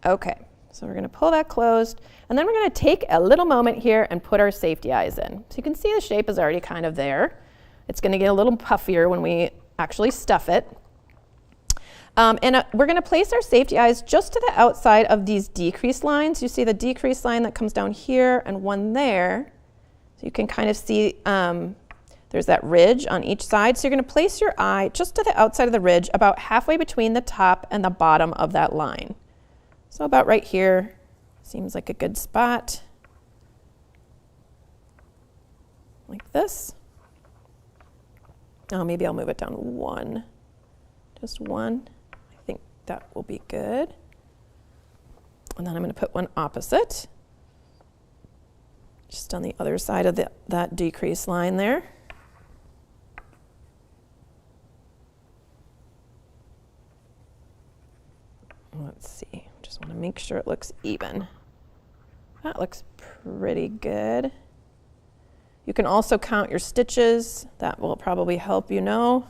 Okay, so we're going to pull that closed, and then we're going to take a little moment here and put our safety eyes in. So you can see the shape is already kind of there. It's going to get a little puffier when we actually stuff it. We're going to place our safety eyes just to the outside of these decrease lines. You see the decrease line that comes down here and one there. So you can kind of see there's that ridge on each side. So you're going to place your eye just to the outside of the ridge, about halfway between the top and the bottom of that line. So about right here seems like a good spot. Like this. Oh, maybe I'll move it down one. Just one. I think that will be good. And then I'm going to put one opposite. Just on the other side of that decrease line there. Let's see. Just want to make sure it looks even. That looks pretty good. You can also count your stitches. That will probably help you know.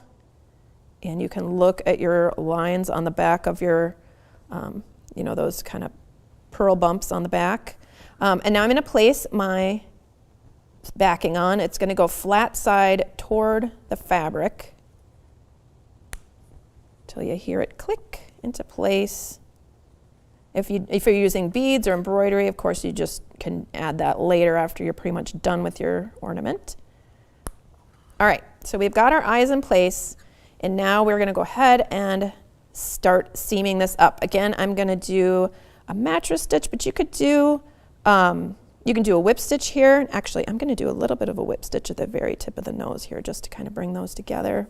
And you can look at your lines on the back of your, those kind of purl bumps on the back. And now I'm going to place my backing on. It's going to go flat side toward the fabric till you hear it click into place. If you're using beads or embroidery, of course, you just can add that later after you're pretty much done with your ornament. All right, so we've got our eyes in place, and now we're going to go ahead and start seaming this up. Again, I'm going to do a mattress stitch, but you could do you can do a whip stitch here. Actually, I'm going to do a little bit of a whip stitch at the very tip of the nose here, just to kind of bring those together.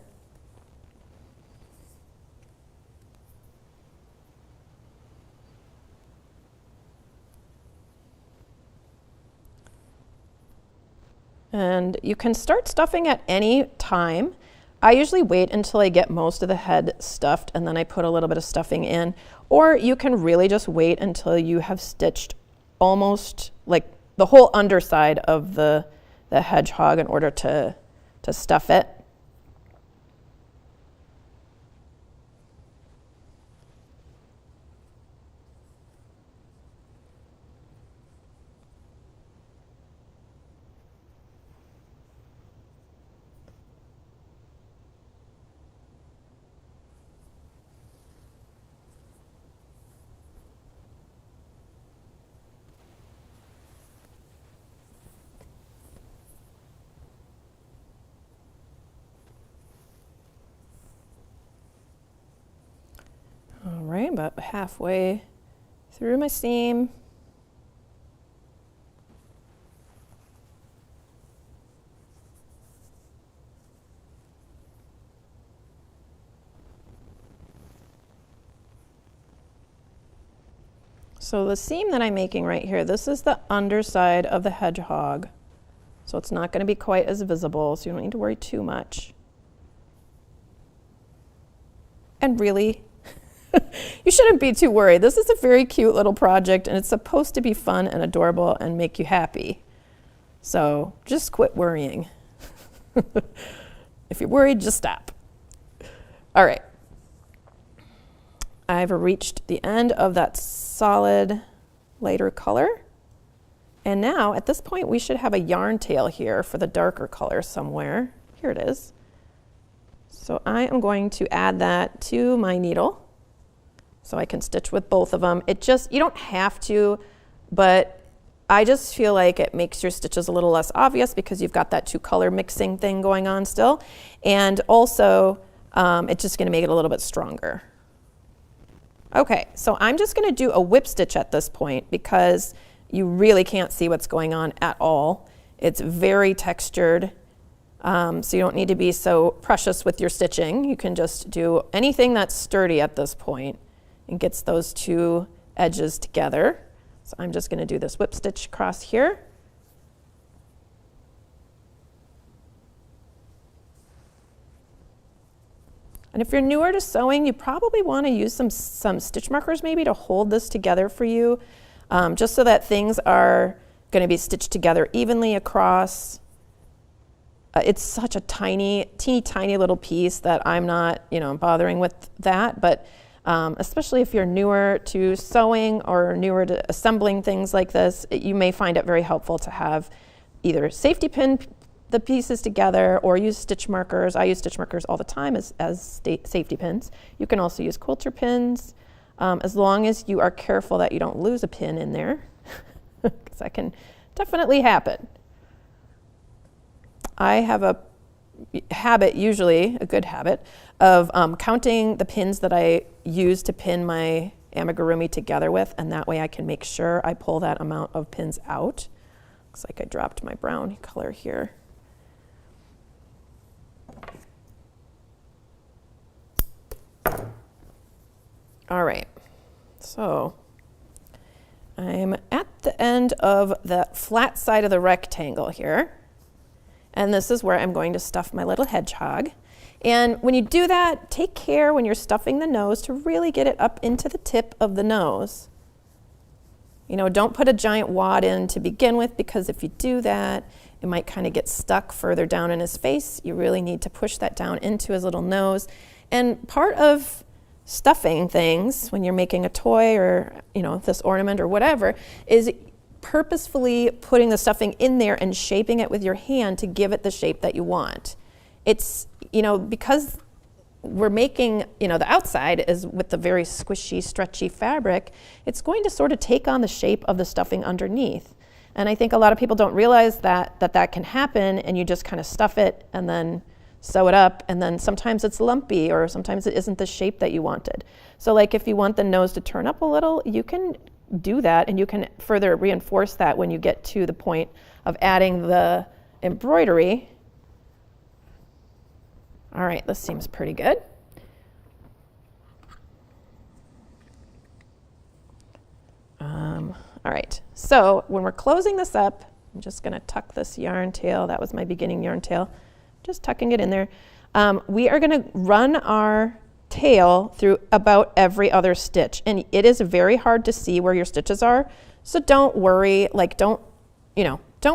And you can start stuffing at any time. I usually wait until I get most of the head stuffed, and then I put a little bit of stuffing in. Or you can really just wait until you have stitched almost like the whole underside of the hedgehog in order to stuff it. All right, about halfway through my seam. So the seam that I'm making right here, this is the underside of the hedgehog. So it's not going to be quite as visible, so you don't need to worry too much. And really, you shouldn't be too worried. This is a very cute little project, and it's supposed to be fun and adorable and make you happy. So just quit worrying. If you're worried, just stop. All right. I've reached the end of that solid lighter color. And now, at this point, we should have a yarn tail here for the darker color somewhere. Here it is. So I am going to add that to my needle so I can stitch with both of them. You don't have to, but I just feel like it makes your stitches a little less obvious because you've got that 2 color mixing thing going on still. And also, it's just going to make it a little bit stronger. Okay, so I'm just going to do a whip stitch at this point because you really can't see what's going on at all. It's very textured, so you don't need to be so precious with your stitching. You can just do anything that's sturdy at this point and gets those two edges together. So I'm just going to do this whip stitch across here. And if you're newer to sewing, you probably want to use some stitch markers maybe to hold this together for you, just so that things are going to be stitched together evenly across. It's such a teeny tiny little piece that I'm not, bothering with that. But especially if you're newer to sewing or newer to assembling things like this, you may find it very helpful to have either safety pin the pieces together or use stitch markers. I use stitch markers all the time as safety pins. You can also use quilter pins, as long as you are careful that you don't lose a pin in there, because that can definitely happen. I have a habit, usually a good habit, of counting the pins that I use to pin my amigurumi together with, and that way I can make sure I pull that amount of pins out. Looks like I dropped my brown color here. All right, so I'm at the end of the flat side of the rectangle here, and this is where I'm going to stuff my little hedgehog. And when you do that, take care when you're stuffing the nose to really get it up into the tip of the nose. Don't put a giant wad in to begin with, because if you do that, it might kind of get stuck further down in his face. You really need to push that down into his little nose. And part of stuffing things when you're making a toy or this ornament or whatever is purposefully putting the stuffing in there and shaping it with your hand to give it the shape that you want. It's because we're making the outside is with the very squishy, stretchy fabric, it's going to sort of take on the shape of the stuffing underneath. And I think a lot of people don't realize that can happen, and you just kind of stuff it and then sew it up, and then sometimes it's lumpy or sometimes it isn't the shape that you wanted. So like if you want the nose to turn up a little, you can do that, and you can further reinforce that when you get to the point of adding the embroidery. All right, this seems pretty good. All right, so when we're closing this up, I'm just gonna tuck this yarn tail. That was my beginning yarn tail. Just tucking it in there. We are gonna run our tail through about every other stitch, and it is very hard to see where your stitches are, so don't worry, don't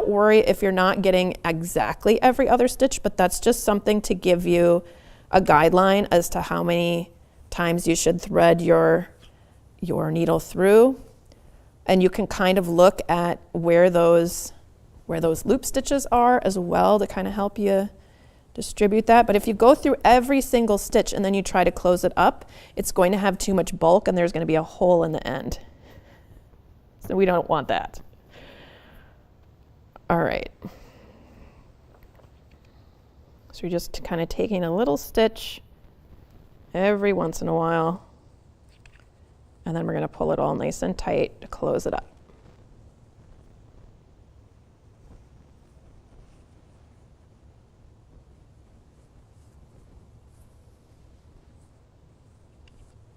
worry if you're not getting exactly every other stitch, but that's just something to give you a guideline as to how many times you should thread your needle through. And you can kind of look at where those loop stitches are as well to kind of help you distribute that. But if you go through every single stitch and then you try to close it up, it's going to have too much bulk and there's going to be a hole in the end. So we don't want that. All right. So you're just kind of taking a little stitch every once in a while, and then we're going to pull it all nice and tight to close it up.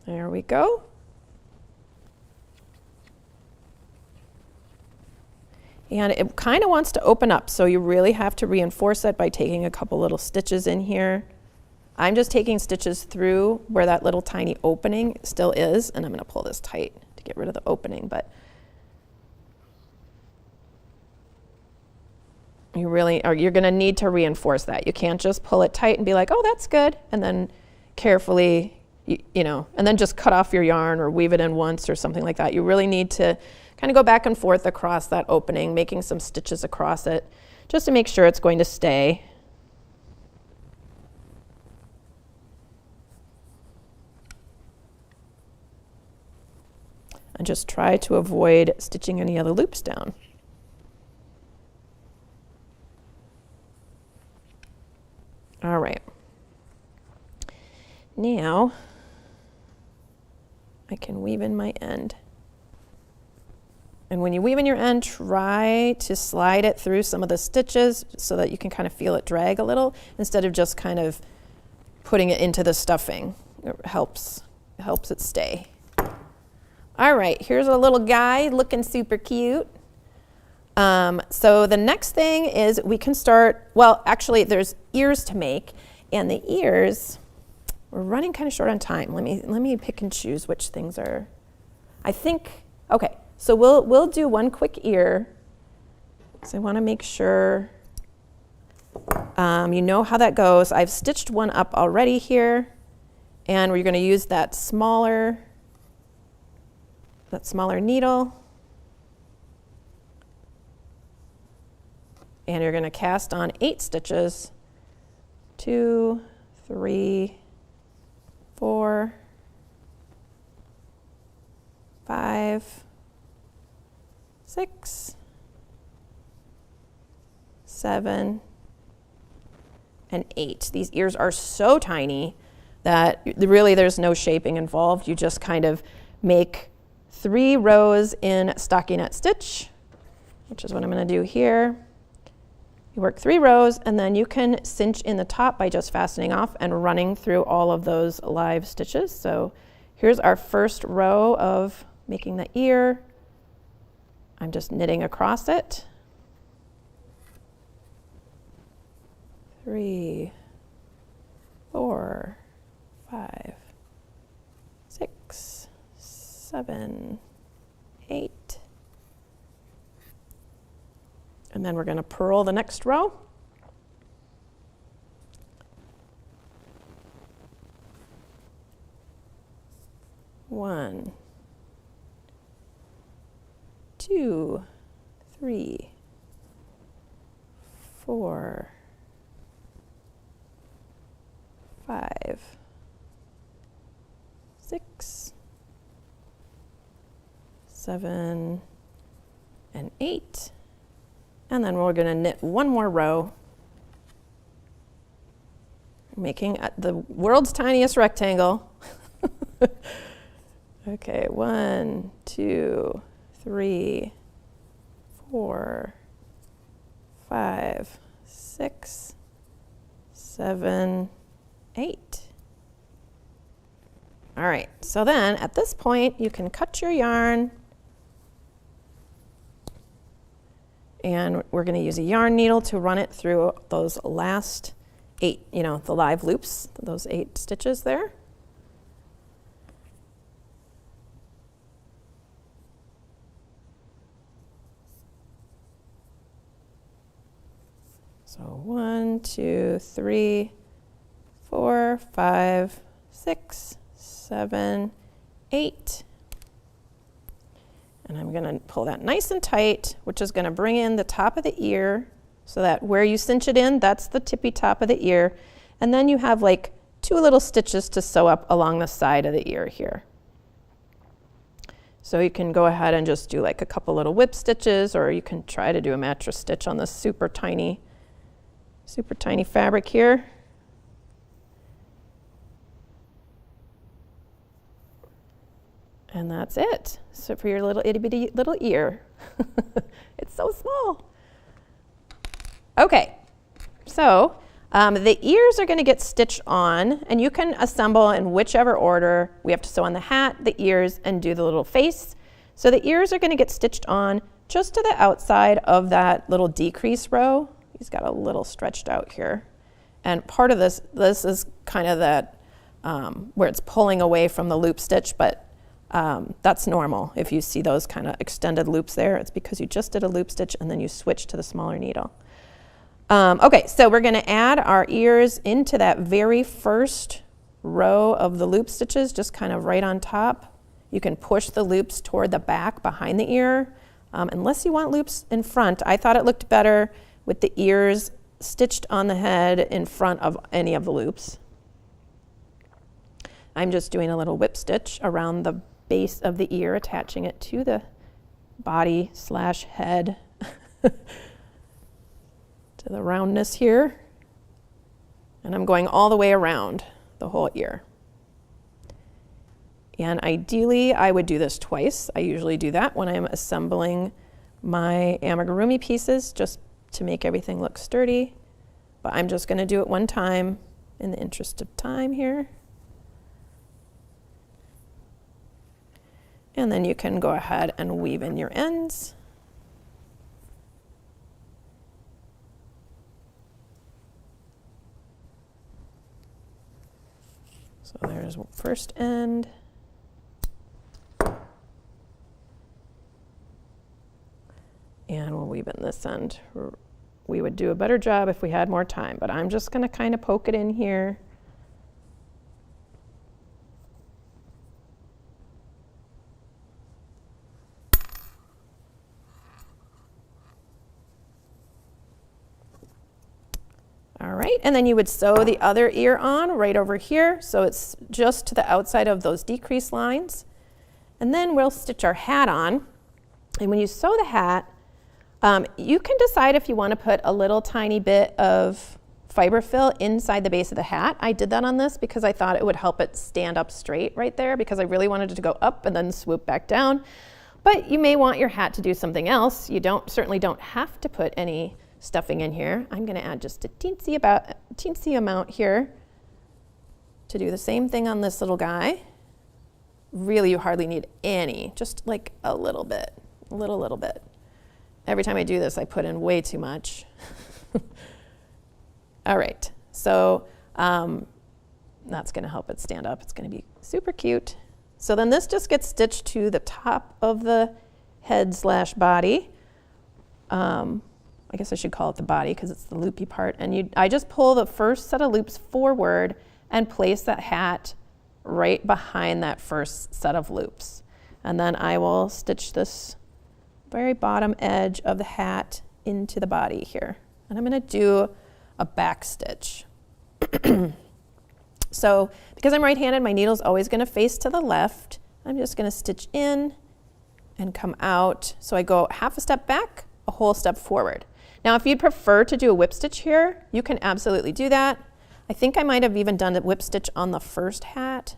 There we go. And it kind of wants to open up, so you really have to reinforce it by taking a couple little stitches in here. I'm just taking stitches through where that little tiny opening still is, and I'm going to pull this tight to get rid of the opening, but you're going to need to reinforce that. You can't just pull it tight and be like, oh, that's good, and then carefully, and then just cut off your yarn or weave it in once or something like that. You really need to kind of go back and forth across that opening, making some stitches across it, just to make sure it's going to stay. And just try to avoid stitching any other loops down. All right. Now, I can weave in my end. And when you weave in your end, try to slide it through some of the stitches so that you can kind of feel it drag a little instead of just kind of putting it into the stuffing. It helps it stay. All right, here's a little guy looking super cute. So the next thing is we can start, well, actually there's ears to make, and the ears, we're running kind of short on time. Let me pick and choose which things are, I think, okay, so we'll do one quick ear. So I want to make sure you know how that goes. I've stitched one up already here, and we're going to use that smaller needle. And you're going to cast on 8 stitches. 2, 3, 4, 5, 6, 7, and 8. These ears are so tiny that really there's no shaping involved. You just kind of make 3 rows in stockinette stitch, which is what I'm going to do here. You work 3 rows, and then you can cinch in the top by just fastening off and running through all of those live stitches. So here's our first row of making the ear. I'm just knitting across it. 3, 4, 5, 6, 7, 8. And then we're going to purl the next row. One, 2, 3, 4, 5, 6, 7, and 8. And then we're going to knit one more row, making the world's tiniest rectangle. Okay, 1, 2, 3, 4, 5, 6, 7, 8. All right, so then at this point, you can cut your yarn. And we're going to use a yarn needle to run it through those last 8, the live loops, those 8 stitches there. So 1, 2, 3, 4, 5, 6, 7, 8. And I'm going to pull that nice and tight, which is going to bring in the top of the ear so that where you cinch it in, that's the tippy top of the ear. And then you have like 2 little stitches to sew up along the side of the ear here. So you can go ahead and just do like a couple little whip stitches, or you can try to do a mattress stitch on this super tiny fabric here. And that's it. So for your little itty bitty little ear. It's so small. Okay, so the ears are going to get stitched on, and you can assemble in whichever order. We have to sew on the hat, the ears, and do the little face. So the ears are going to get stitched on just to the outside of that little decrease row. He's got a little stretched out here. And part of this is kind of that where it's pulling away from the loop stitch, but that's normal. If you see those kind of extended loops there, it's because you just did a loop stitch and then you switch to the smaller needle. Okay, so we're going to add our ears into that very first row of the loop stitches, just kind of right on top. You can push the loops toward the back behind the ear, unless you want loops in front. I thought it looked better with the ears stitched on the head in front of any of the loops. I'm just doing a little whip stitch around the base of the ear, attaching it to the body / head to the roundness here. And I'm going all the way around the whole ear. And ideally, I would do this twice. I usually do that when I'm assembling my amigurumi pieces, just to make everything look sturdy. But I'm just going to do it one time in the interest of time here. And then you can go ahead and weave in your ends. So there's first end. And we'll weave in this end. We would do a better job if we had more time, but I'm just going to kind of poke it in here. All right, and then you would sew the other ear on right over here, so it's just to the outside of those decrease lines. And then we'll stitch our hat on. And when you sew the hat, you can decide if you want to put a little tiny bit of fiber fill inside the base of the hat. I did that on this because I thought it would help it stand up straight right there, because I really wanted it to go up and then swoop back down. But you may want your hat to do something else. You certainly don't have to put any stuffing in here. I'm going to add just a teensy amount here to do the same thing on this little guy. Really, you hardly need any, just like a little bit, little bit. Every time I do this, I put in way too much. All right, so that's going to help it stand up. It's going to be super cute. So then this just gets stitched to the top of the head/body. I guess I should call it the body because it's the loopy part. And I just pull the first set of loops forward and place that hat right behind that first set of loops. And then I will stitch this very bottom edge of the hat into the body here. And I'm going to do a back stitch. So because I'm right-handed, my needle's always going to face to the left. I'm just going to stitch in and come out. So I go half a step back, a whole step forward. Now, if you'd prefer to do a whip stitch here, you can absolutely do that. I think I might have even done a whip stitch on the first hat,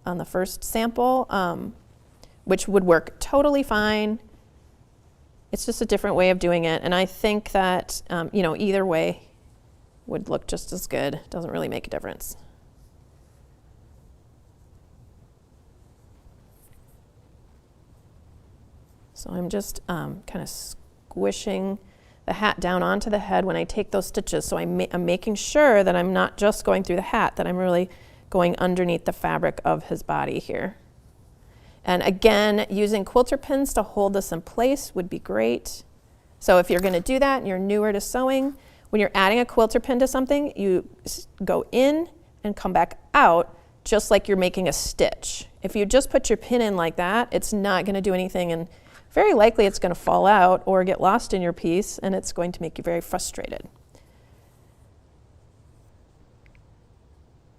on the first sample, which would work totally fine. It's just a different way of doing it. And I think that, either way would look just as good. Doesn't really make a difference. So I'm just kind of squishing the hat down onto the head when I take those stitches. So I'm making sure that I'm not just going through the hat, that I'm really going underneath the fabric of his body here. And again, using quilter pins to hold this in place would be great. So if you're going to do that and you're newer to sewing, when you're adding a quilter pin to something, you go in and come back out just like you're making a stitch. If you just put your pin in like that, it's not going to do anything, and very likely it's going to fall out or get lost in your piece, and it's going to make you very frustrated.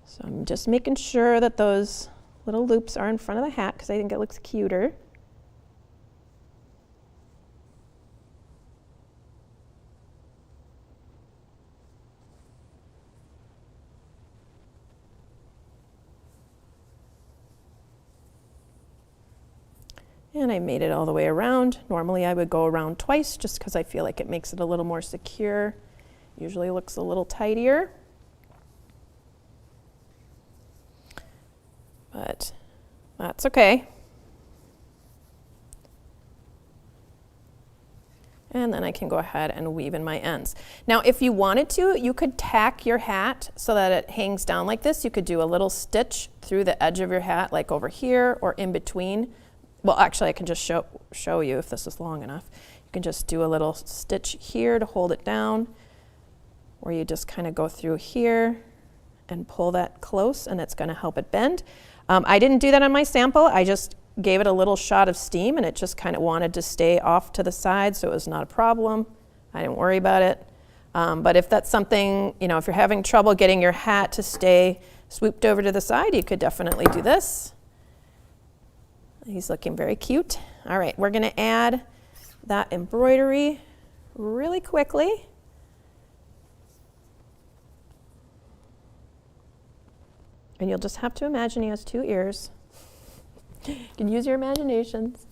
So I'm just making sure that those little loops are in front of the hat because I think it looks cuter. And I made it all the way around. Normally I would go around twice just because I feel like it makes it a little more secure. Usually looks a little tidier. But that's okay. And then I can go ahead and weave in my ends. Now, if you wanted to, you could tack your hat so that it hangs down like this. You could do a little stitch through the edge of your hat, like over here or in between. Well, actually, I can just show you if this is long enough. You can just do a little stitch here to hold it down, or you just kind of go through here and pull that close, and it's going to help it bend. I didn't do that on my sample. I just gave it a little shot of steam, and it just kind of wanted to stay off to the side, so it was not a problem. I didn't worry about it. But if that's something, if you're having trouble getting your hat to stay swooped over to the side, you could definitely do this. He's looking very cute. All right, we're going to add that embroidery really quickly. And you'll just have to imagine he has two ears. You can use your imaginations.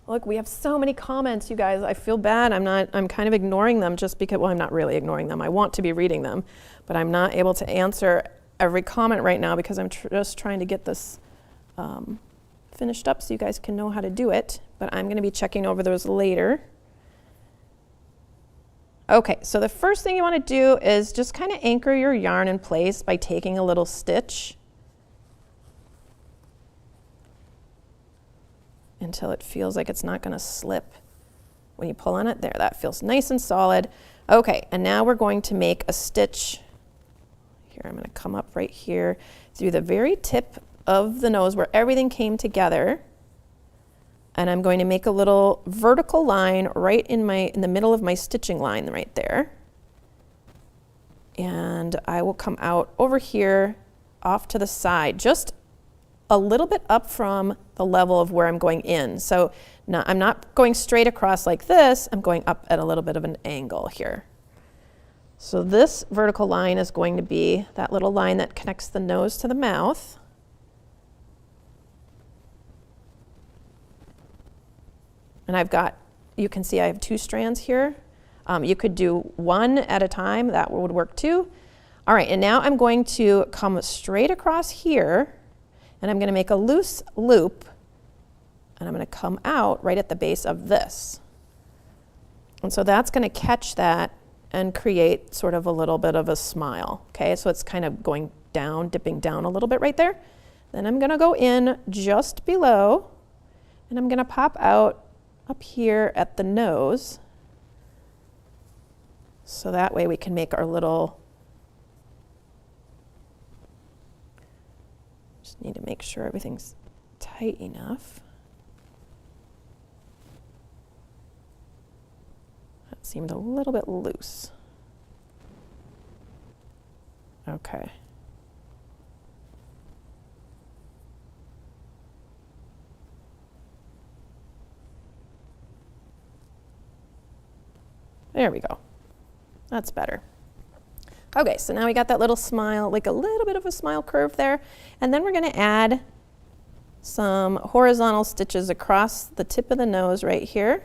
Look, we have so many comments, you guys. I feel bad. I'm kind of ignoring them just because, well, I'm not really ignoring them. I want to be reading them, but I'm not able to answer every comment right now because I'm just trying to get this finished up so you guys can know how to do it. But I'm going to be checking over those later. Okay, so the first thing you want to do is just kind of anchor your yarn in place by taking a little stitch until it feels like it's not going to slip when you pull on it. There, that feels nice and solid. Okay, and now we're going to make a stitch. Here, I'm going to come up right here through the very tip of the nose where everything came together. And I'm going to make a little vertical line right in the middle of my stitching line right there. And I will come out over here off to the side, just a little bit up from the level of where I'm going in. So now I'm not going straight across like this, I'm going up at a little bit of an angle here. So this vertical line is going to be that little line that connects the nose to the mouth. And I've got, you can see I have 2 strands here. You could do 1 at a time, that would work too. All right, and now I'm going to come straight across here, and I'm going to make a loose loop, and I'm going to come out right at the base of this. And so that's going to catch that and create sort of a little bit of a smile. Okay, so it's kind of going down, dipping down a little bit right there. Then I'm going to go in just below, and I'm going to pop out up here at the nose. So that way we can make our little, just need to make sure everything's tight enough. That seemed a little bit loose. Okay. There we go. That's better. Okay, so now we got that little smile, like a little bit of a smile curve there. And then we're going to add some horizontal stitches across the tip of the nose right here.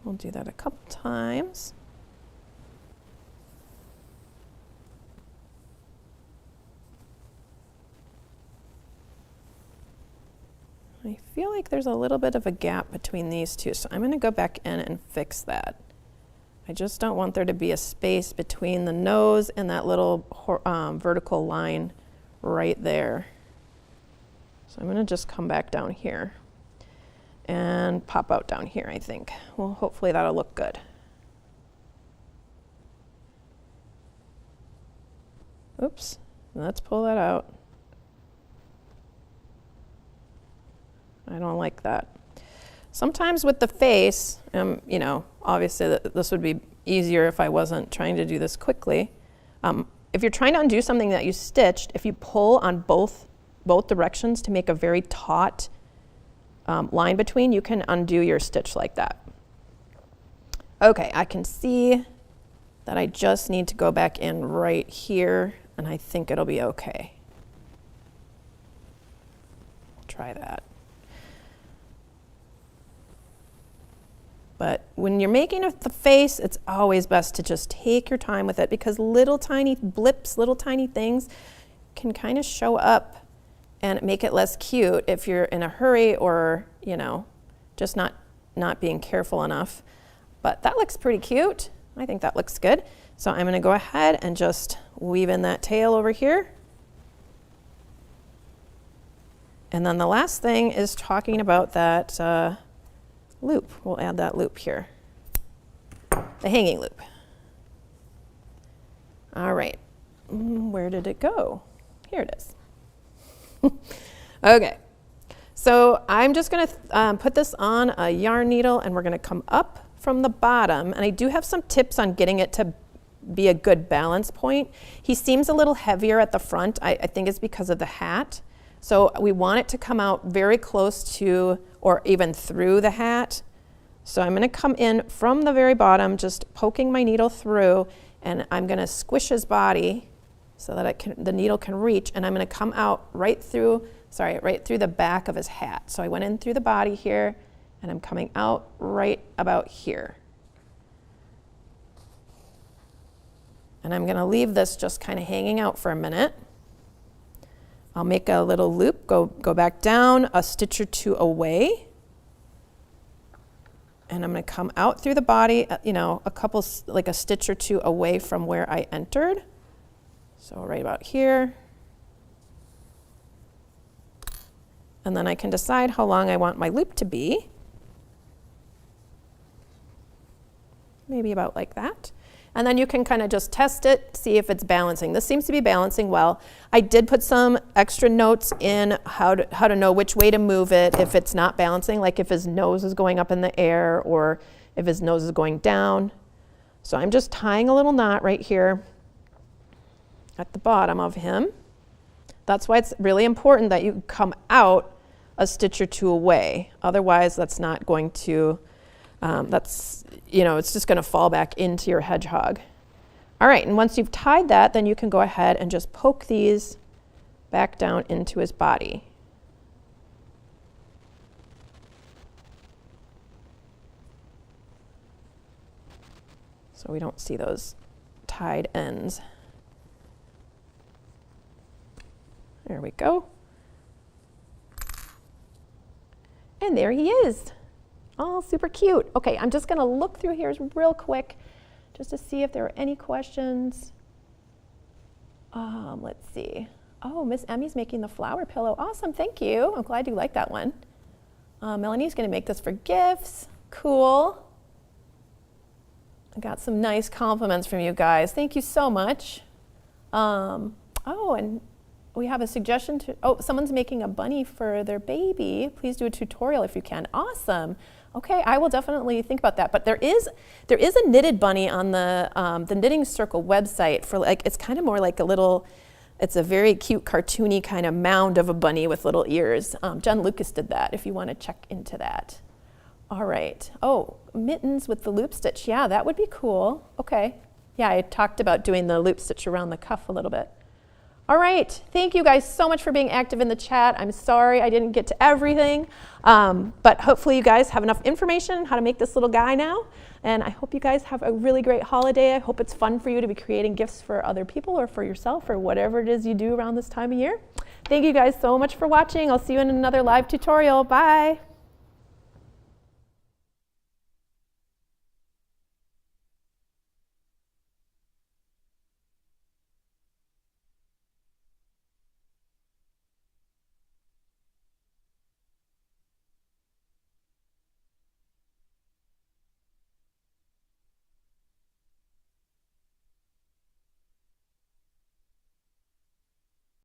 We'll do that a couple times. I feel like there's a little bit of a gap between these two, so I'm going to go back in and fix that. I just don't want there to be a space between the nose and that little vertical line right there. So I'm going to just come back down here and pop out down here, I think. Well, hopefully that'll look good. Oops, let's pull that out. I don't like that. Sometimes with the face, you know, obviously this would be easier if I wasn't trying to do this quickly. If you're trying to undo something that you stitched, if you pull on both directions to make a very taut line between, you can undo your stitch like that. Okay, I can see that I just need to go back in right here, and I think it'll be okay. Try that. But when you're making the face, it's always best to just take your time with it, because little tiny blips, little tiny things can kind of show up and make it less cute if you're in a hurry or, you know, just not being careful enough. But that looks pretty cute. I think that looks good. So I'm going to go ahead and just weave in that tail over here. And then the last thing is talking about that loop. We'll add that loop here, the hanging loop. All right, where did it go? Here it is. Okay, so I'm just going to put this on a yarn needle, and we're going to come up from the bottom, and I do have some tips on getting it to be a good balance point. He seems a little heavier at the front. I think it's because of the hat. So we want it to come out very close to or even through the hat. So I'm going to come in from the very bottom, just poking my needle through, and I'm going to squish his body so that the needle can reach, and I'm going to come out right through the back of his hat. So I went in through the body here, and I'm coming out right about here. And I'm going to leave this just kind of hanging out for a minute. I'll make a little loop, go back down a stitch or two away. And I'm going to come out through the body, like a stitch or two away from where I entered. So right about here. And then I can decide how long I want my loop to be. Maybe about like that. And then you can kind of just test it, see if it's balancing. This seems to be balancing well. I did put some extra notes in how to know which way to move it if it's not balancing, like if his nose is going up in the air or if his nose is going down. So I'm just tying a little knot right here at the bottom of him. That's why it's really important that you come out a stitch or two away. Otherwise, that's not going to, it's just going to fall back into your hedgehog. All right, and once you've tied that, then you can go ahead and just poke these back down into his body. So we don't see those tied ends. There we go. And there he is. Oh, super cute. Okay, I'm just gonna look through here real quick just to see if there are any questions. Let's see. Oh, Miss Emmy's making the flower pillow. Awesome, thank you. I'm glad you like that one. Melanie's gonna make this for gifts. Cool. I got some nice compliments from you guys. Thank you so much. And we have a suggestion someone's making a bunny for their baby. Please do a tutorial if you can. Awesome. Okay, I will definitely think about that. But there is a knitted bunny on the Knitting Circle website for it's kind of more like it's a very cute cartoony kind of mound of a bunny with little ears. John Lucas did that if you want to check into that. All right. Oh, mittens with the loop stitch. Yeah, that would be cool. Okay. Yeah, I talked about doing the loop stitch around the cuff a little bit. All right, thank you guys so much for being active in the chat. I'm sorry I didn't get to everything, but hopefully you guys have enough information on how to make this little guy now, and I hope you guys have a really great holiday. I hope it's fun for you to be creating gifts for other people or for yourself or whatever it is you do around this time of year. Thank you guys so much for watching. I'll see you in another live tutorial. Bye.